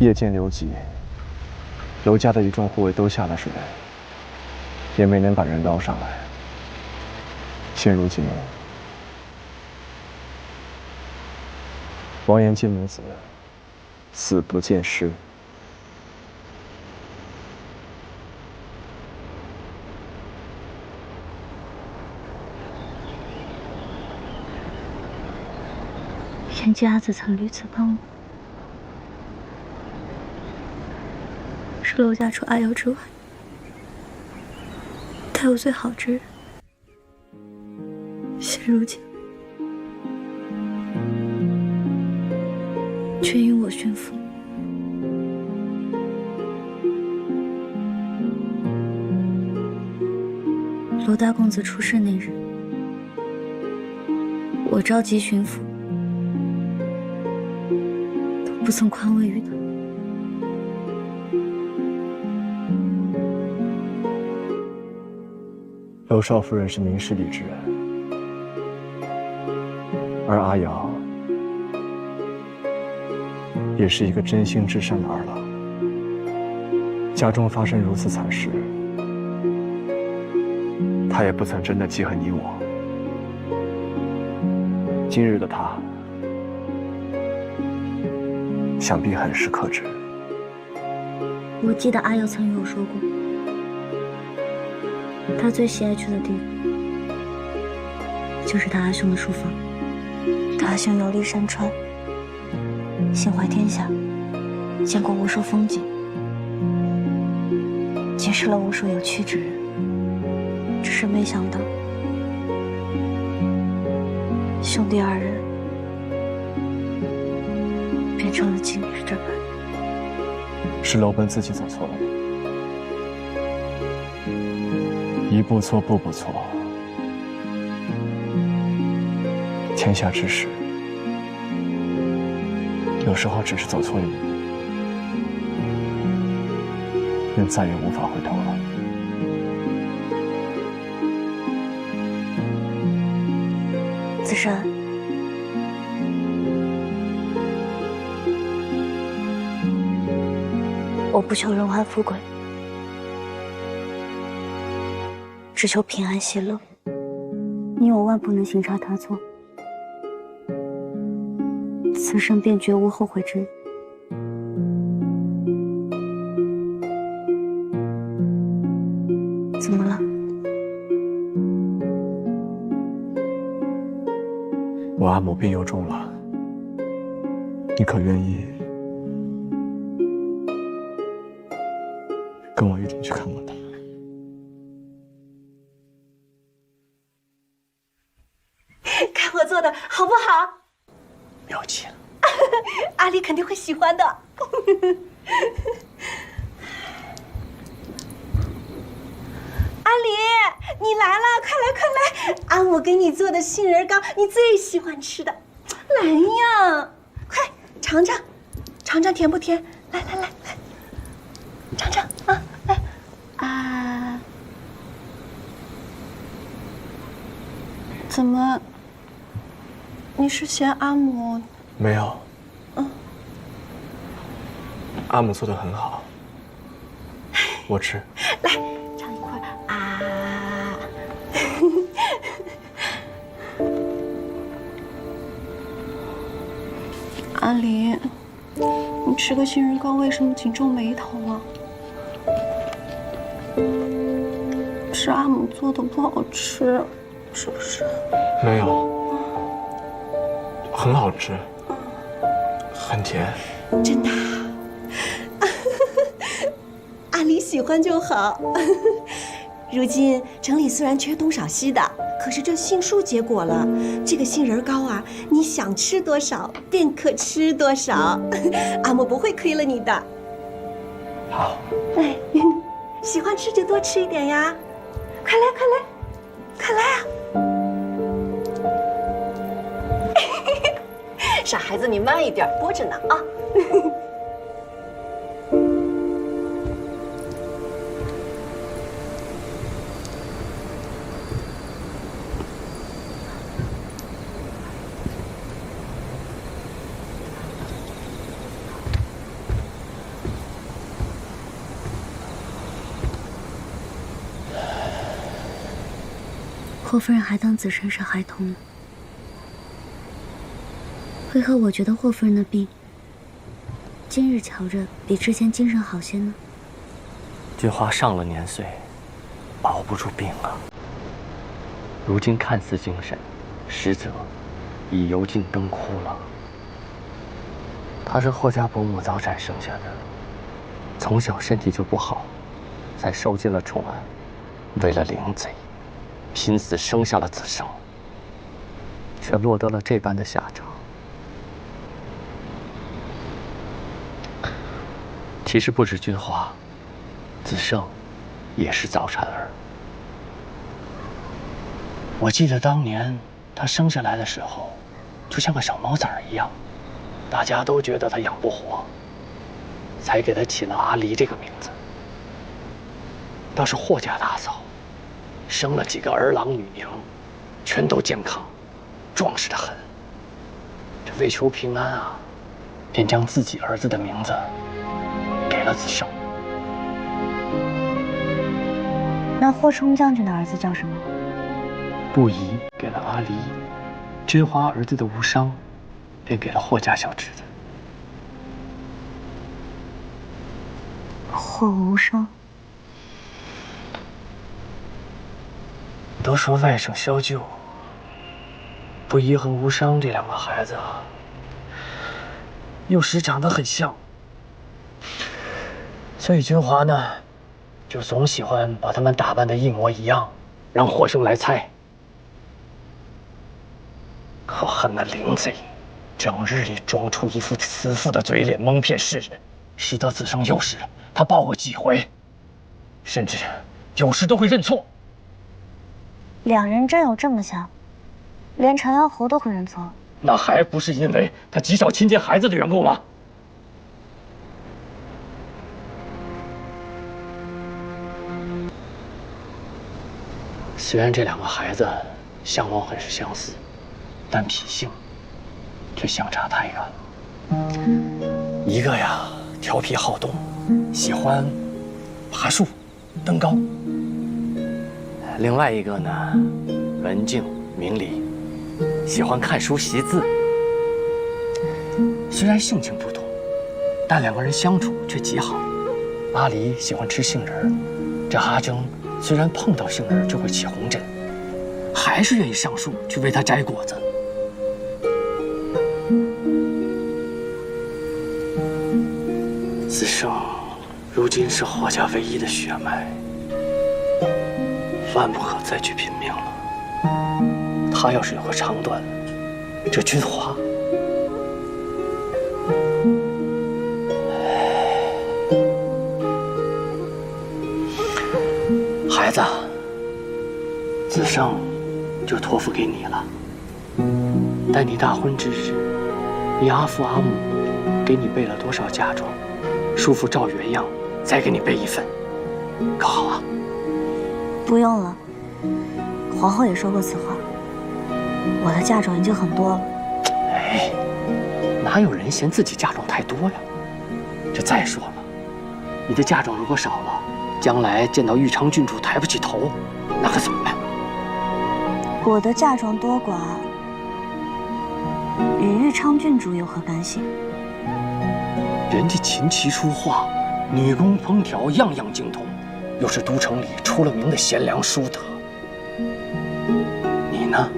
夜见刘吉，娄家的一众护卫都下了水，也没能把人捞上来。现如今，王延进母子死不见尸。严家子曾屡次帮我，是娄家除阿瑶之外待我最好之人。现如今，却因我驯服。娄大公子出事那日，我召集巡抚，都不曾宽慰于他。娄少夫人是明事理之人，而阿瑶也是一个真心至善的儿郎。家中发生如此惨事，他也不曾真的记恨你我。今日的他，想必很是克制。我记得阿瑶曾与我说过，他最喜爱去的地方，就是他阿兄的书房。他阿兄游历山川，心怀天下，见过无数风景，结识了无数有趣之人。只是没想到，兄弟二人变成了今日这般。是楼本自己走错了吗？一步错，步步错。天下之事，有时候只是走错一步，便再也无法回头了。子珊，我不求荣华富贵，只求平安喜乐。你我万不能行差踏错，此生便绝无后悔之日。怎么了？我阿母病又重了，你可愿意跟我一起去看望她？看我做的好不好？了解了。阿离肯定会喜欢的。阿离，你来了，快来快来！阿母给你做的杏仁糕，你最喜欢吃的，来呀，快尝尝，尝尝甜不甜？来来来来，尝尝啊！来啊！怎么？你是嫌阿母？没有。阿母做的很好，我吃。来，尝一块啊！阿离，你吃个杏仁糕为什么紧皱眉头啊？是阿母做的不好吃，是不是？没有，很好吃，很甜。真的啊？阿离喜欢就好。如今城里虽然缺东少西的，可是这杏树结果了，这个杏仁糕啊，你想吃多少便可吃多少。阿母不会亏了你的。好。哎，喜欢吃就多吃一点呀！快来快来，快来啊！傻孩子，你慢一点，剥着呢啊！霍夫人还当子申是孩童呢，为何我觉得霍夫人的病，今日瞧着比之前精神好些呢？君华上了年岁，熬不住病啊。如今看似精神，实则已油尽灯枯了。她是霍家伯母早产生下的，从小身体就不好，才受尽了宠爱，为了领贼，拼死生下了子生，却落得了这般的下场。其实不止君华，子胜也是早产儿。我记得当年他生下来的时候，就像个小毛崽一样，大家都觉得他养不活，才给他起了阿离这个名字。倒是霍家大嫂，生了几个儿郎女娘，全都健康，壮实得很。这为求平安啊，便将自己儿子的名字给了子胜。那霍冲将军的儿子叫什么？不疑给了阿离，君华儿子的无伤，便给了霍家小侄子。霍无伤。都说外甥小九不义和无伤这两个孩子啊，有时长得很像，所以君华呢，就总喜欢把他们打扮的一模一样，让霍兄来猜。可恨那灵贼，整日里装出一副慈父的嘴脸，蒙骗世人，使得子生有时他报过几回，甚至有时都会认错。两人真有这么像？连长妖侯都会认错？那还不是因为他极少亲近孩子的缘故吗？虽然这两个孩子相貌很是相似，但品性却相差太远了。一个呀调皮好动，喜欢爬树、登高；另外一个呢文静明理，喜欢看书习字。虽然性情不同，但两个人相处却极好。阿离喜欢吃杏仁，这阿争虽然碰到杏仁就会起红疹，还是愿意上树去为他摘果子。子生如今是霍家唯一的血脉，万不可再去拼命了。他要是有个长短，这君华，孩子，子生就托付给你了。待你大婚之日，你阿父阿母给你备了多少嫁妆，叔父照原样再给你备一份，可好啊？不用了，皇后也说过此话。我的嫁妆已经很多了。哎，哪有人嫌自己嫁妆太多呀？这再说了，你的嫁妆如果少了，将来见到玉昌郡主抬不起头，那可怎么办？我的嫁妆多寡，与玉昌郡主有何干系？人家琴棋书画、女工烹调样样精通，又是都城里出了名的贤良淑德。你呢？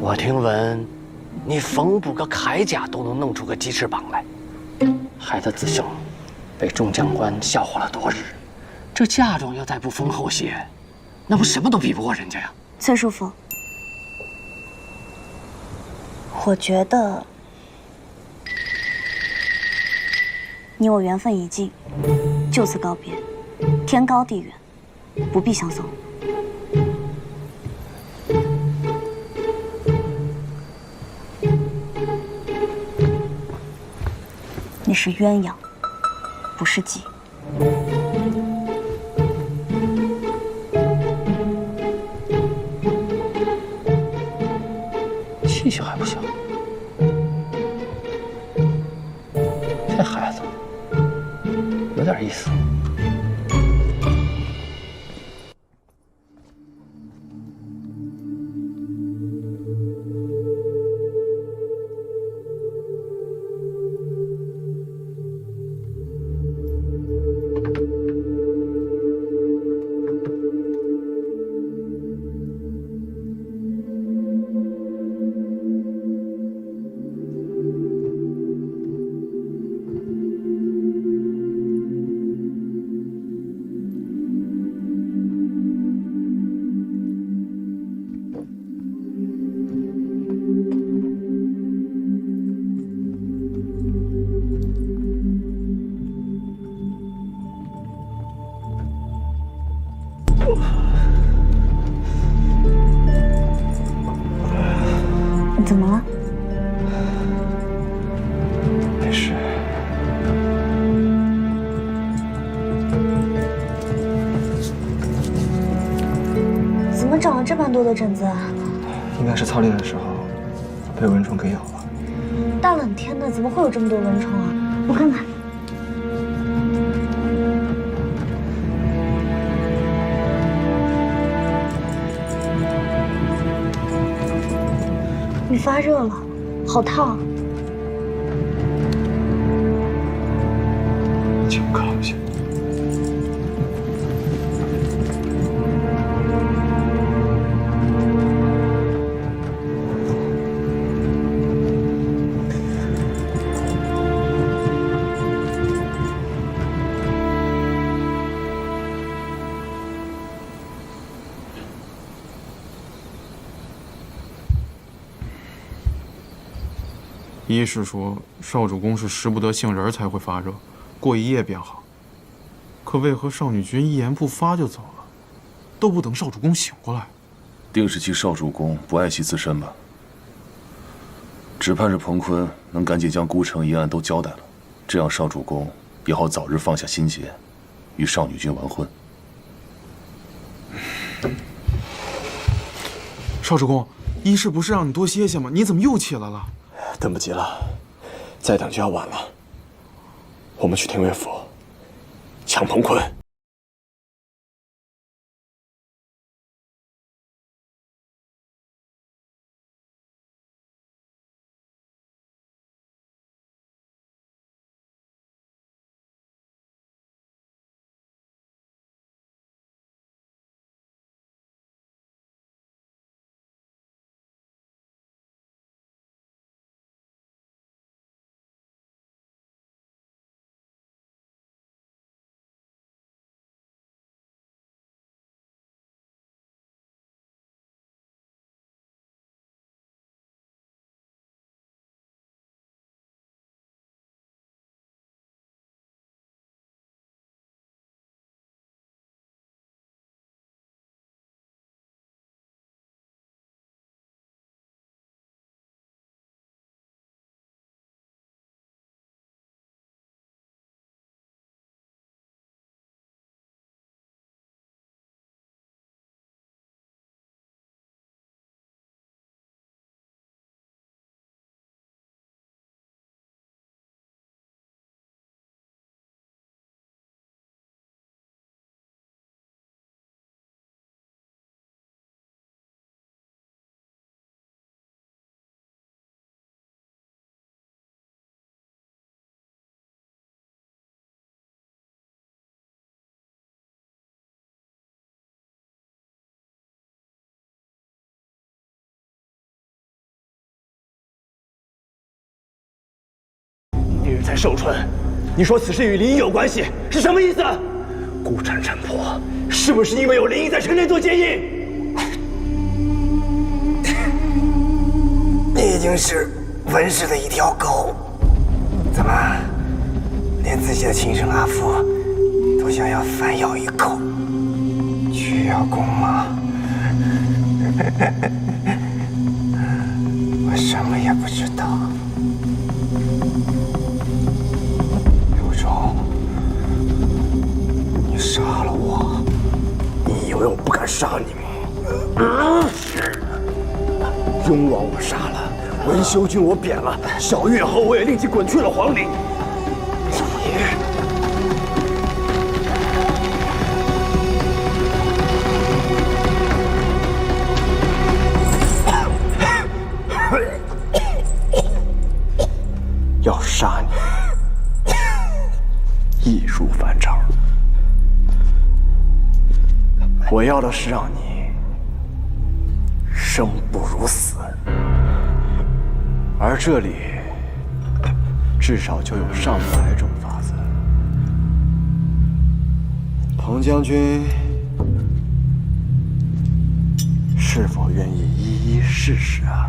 我听闻，你缝补个铠甲都能弄出个鸡翅膀来，害得子生被众将官笑话了多日。这嫁妆要再不丰厚些，那不什么都比不过人家呀？崔叔父，我觉得你我缘分已尽，就此告别，天高地远，不必相送。你是鸳鸯，不是鸡。气性还不小，这孩子有点意思。你怎么了？没事。怎么长了这么多的疹子啊？应该是操练的时候被蚊虫给咬了。大冷天的，怎么会有这么多蚊虫啊？我看看。你发热了，好烫。请靠下。一是说少主公是食不得杏仁才会发热，过一夜便好。可为何少女君一言不发就走了，都不等少主公醒过来？定是其少主公不爱惜自身吧。只盼着彭坤能赶紧将孤城一案都交代了，这样少主公也好早日放下心结，与少女君完婚。少主公，一是不是让你多歇歇吗？你怎么又起来了？等不及了，再等就要晚了。我们去天岳府抢彭坤。女在寿春，你说此事与林毅有关系，是什么意思？孤城城破，是不是因为有林毅在城内做接应？你已经是文氏的一条狗，怎么连自己的亲生阿父都想要反咬一口？曲耀公吗？我什么也不知道。刘忠，你杀了我，你以为我不敢杀你吗？雍王我杀了，文修君我贬了，小月后我也立即滚去了皇陵。要杀你，易如反掌。我要的是让你生不如死，而这里至少就有上百种法子。彭将军是否愿意一一试试啊？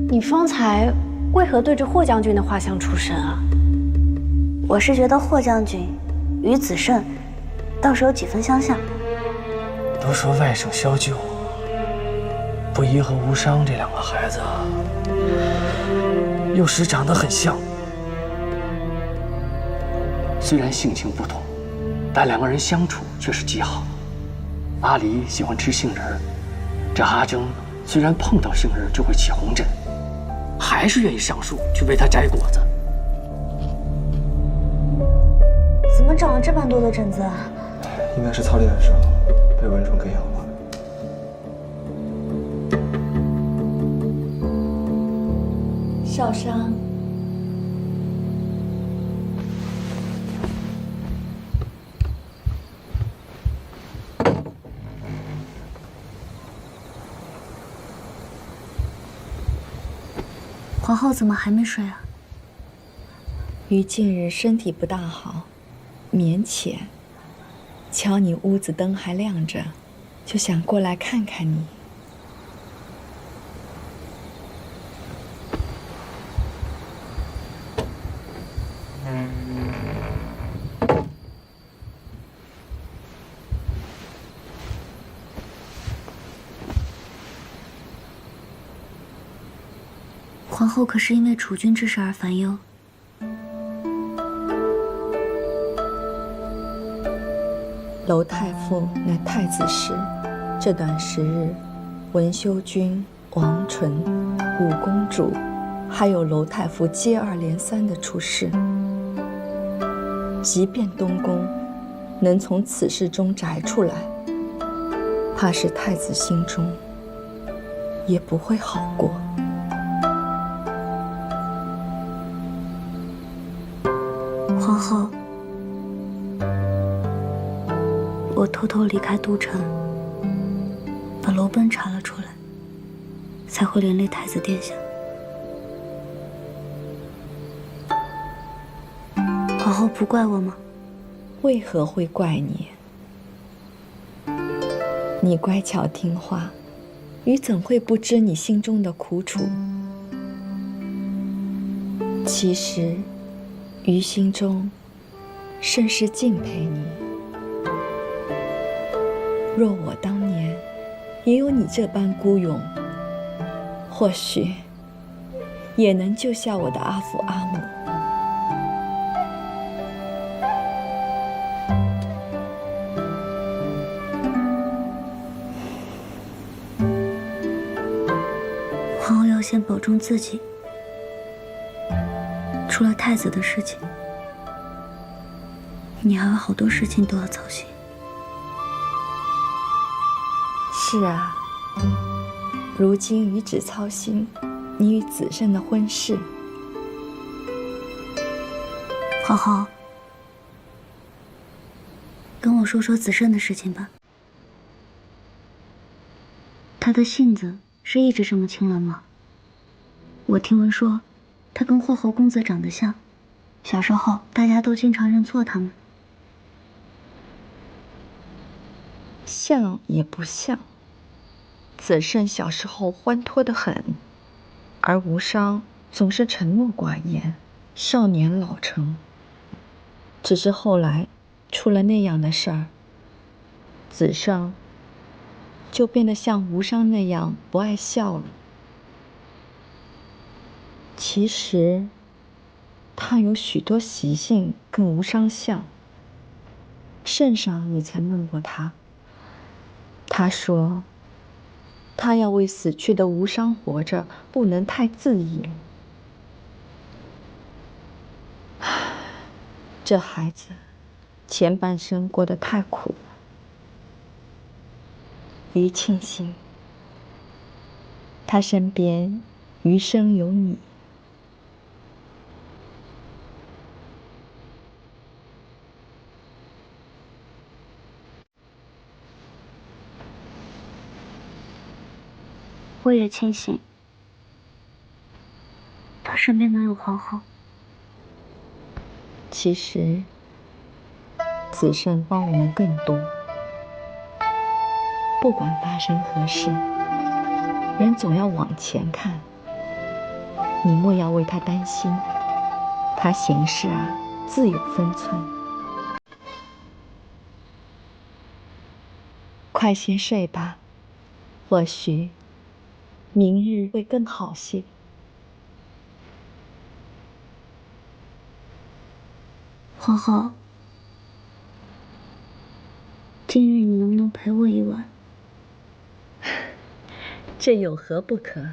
你方才为何对着霍将军的画像出神啊？我是觉得霍将军与子胜倒是有几分相像。都说外甥萧旧，不疑和无伤这两个孩子，有时长得很像。虽然性情不同，但两个人相处却是极好。阿离喜欢吃杏仁儿，这阿征虽然碰到杏仁儿就会起红疹，还是愿意上树去为他摘果子。怎么长了这般多的疹子啊？应该是操练的时候被蚊虫给咬了。小伤。皇后怎么还没睡啊？于近日身体不大好，勉强。瞧你屋子灯还亮着，就想过来看看你。皇后可是因为储君之事而烦忧。娄太傅乃太子时，这段时日，文修君、王纯、五公主，还有娄太傅接二连三的出事。即便东宫能从此事中摘出来，怕是太子心中也不会好过。皇后，我偷偷离开都城，把楼奔查了出来，才会连累太子殿下。皇后不怪我吗？为何会怪你？你乖巧听话，余怎会不知你心中的苦楚？其实，余心中甚是敬佩你。若我当年也有你这般孤勇，或许也能救下我的阿父阿母。皇后要先保重自己。除了太子的事情，你还有好多事情都要操心。是啊，如今余只操心你与子胜的婚事。皇后，跟我说说子胜的事情吧。他的性子是一直这么清冷吗？我听闻说，他跟霍侯公子长得像，小时候大家都经常认错他们。像也不像。子胜小时候欢脱得很，而无伤总是沉默寡言，少年老成。只是后来出了那样的事儿，子胜就变得像无伤那样不爱笑了。其实他有许多习性跟无伤像，圣上也曾问过他，他说他要为死去的无伤活着，不能太自意。这孩子前半生过得太苦了。余庆幸他身边余生有你。我也庆幸他身边能有皇后。其实子胜帮我们更多。不管发生何事，人总要往前看。你莫要为他担心，他行事啊，自有分寸。快些睡吧，或许明日会更好些。皇后，今日你能不能陪我一晚？这有何不可？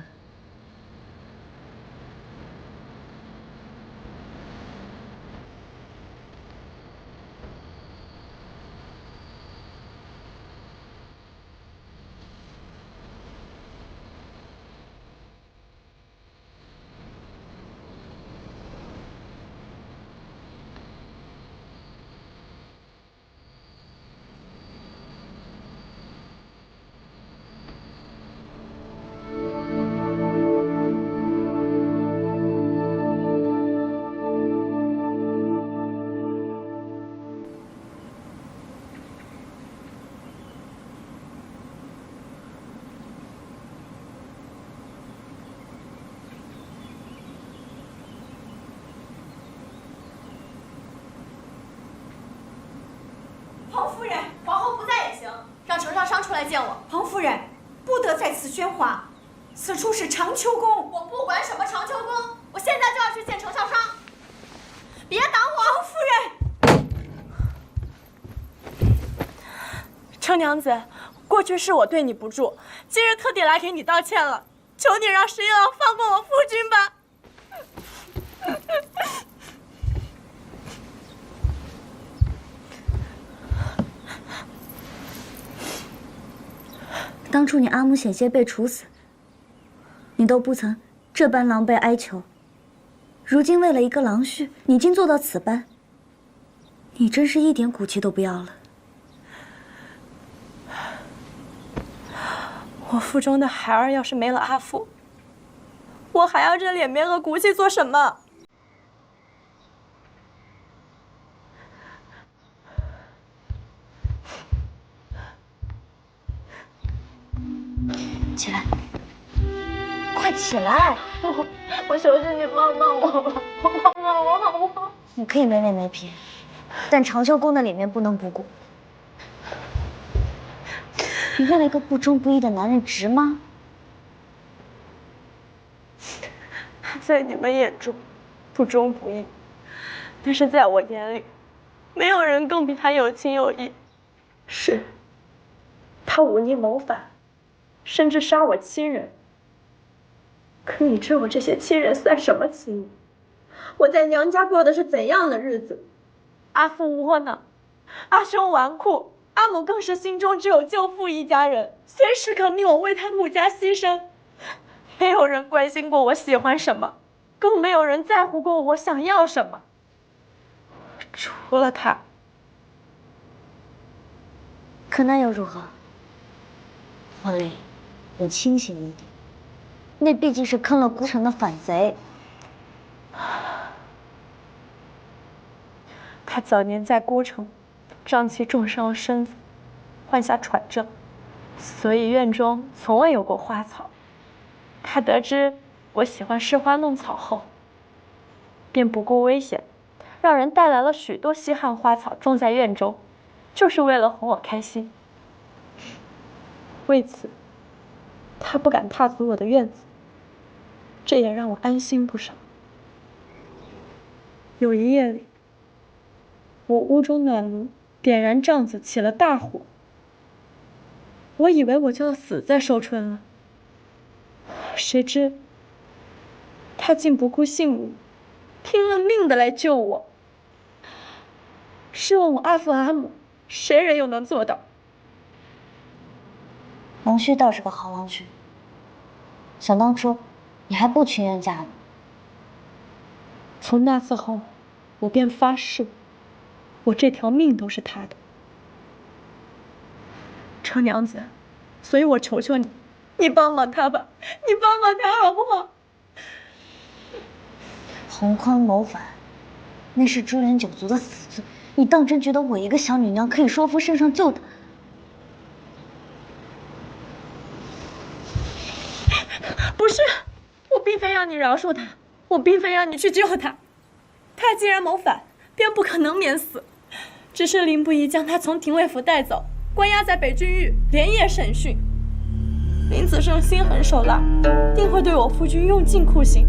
出来见我。彭夫人，不得在此喧哗，此处是长秋宫。我不管什么长秋宫，我现在就要去见程少商。别挡我，夫人。程娘子，过去是我对你不住，今日特地来给你道歉了，求你让石英放过我夫君吧。当初你阿母险些被处死，你都不曾这般狼狈哀求。如今为了一个郎婿，你竟做到此般，你真是一点骨气都不要了。我腹中的孩儿要是没了阿父，我还要这脸面和骨气做什么？起来，快起来！我求求你帮帮我吧，帮帮我好不好？你可以没脸没皮，但长秋宫的脸面不能不顾。你为了一个不忠不义的男人值吗？在你们眼中，不忠不义，但是在我眼里，没有人更比他有情有义。是，他忤逆谋反，甚至杀我亲人。可你知我这些亲人算什么亲人？我在娘家过的是怎样的日子？阿父窝囊，阿兄纨绔，阿母更是心中只有舅父一家人，随时可命我为他母家牺牲。没有人关心过我喜欢什么，更没有人在乎过我想要什么。除了他。可那又如何？王丽，你清醒一点，那毕竟是坑了孤城的反贼。他早年在孤城瘴气重伤身子，患下喘症，所以院中从未有过花草。他得知我喜欢侍花弄草后，便不顾危险，让人带来了许多稀罕花草种在院中，就是为了哄我开心。为此，他不敢踏足我的院子，这也让我安心不少。有一夜里，我屋中暖炉点燃帐子起了大火，我以为我就要死在寿春了，谁知他竟不顾性命，拼了命的来救我。试问我阿父阿母，谁人又能做到？王旭倒是个好王旭，想当初你还不情愿嫁呢。从那次后，我便发誓，我这条命都是他的。程娘子，所以我求求你，你帮帮他吧，你帮帮他好不好？洪坤谋反，那是株连九族的死罪，你当真觉得我一个小女娘可以说服圣上救他？不是，我并非让你饶恕他，我并非让你去救他。他既然谋反，便不可能免死。只是林不疑将他从廷尉府带走，关押在北郡狱，连夜审讯。林子胜心狠手辣，定会对我夫君用尽酷刑。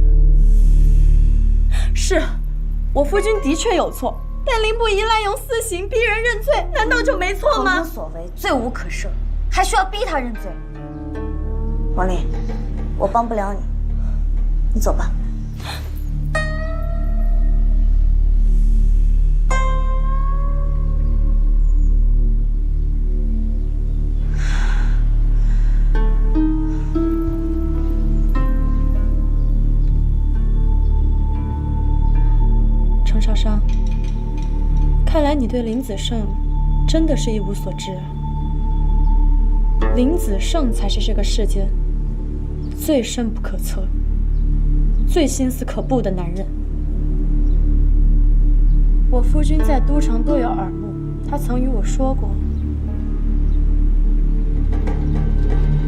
是，我夫君的确有错，但林不疑滥用私刑，逼人认罪，难道就没错吗？我们所为罪无可赦，还需要逼他认罪？王丽，我帮不了你，你走吧。程少商，看来你对林子胜真的是一无所知啊。林子胜才是这个世间最深不可测、最心思可怖的男人。我夫君在都城多有耳目，他曾与我说过，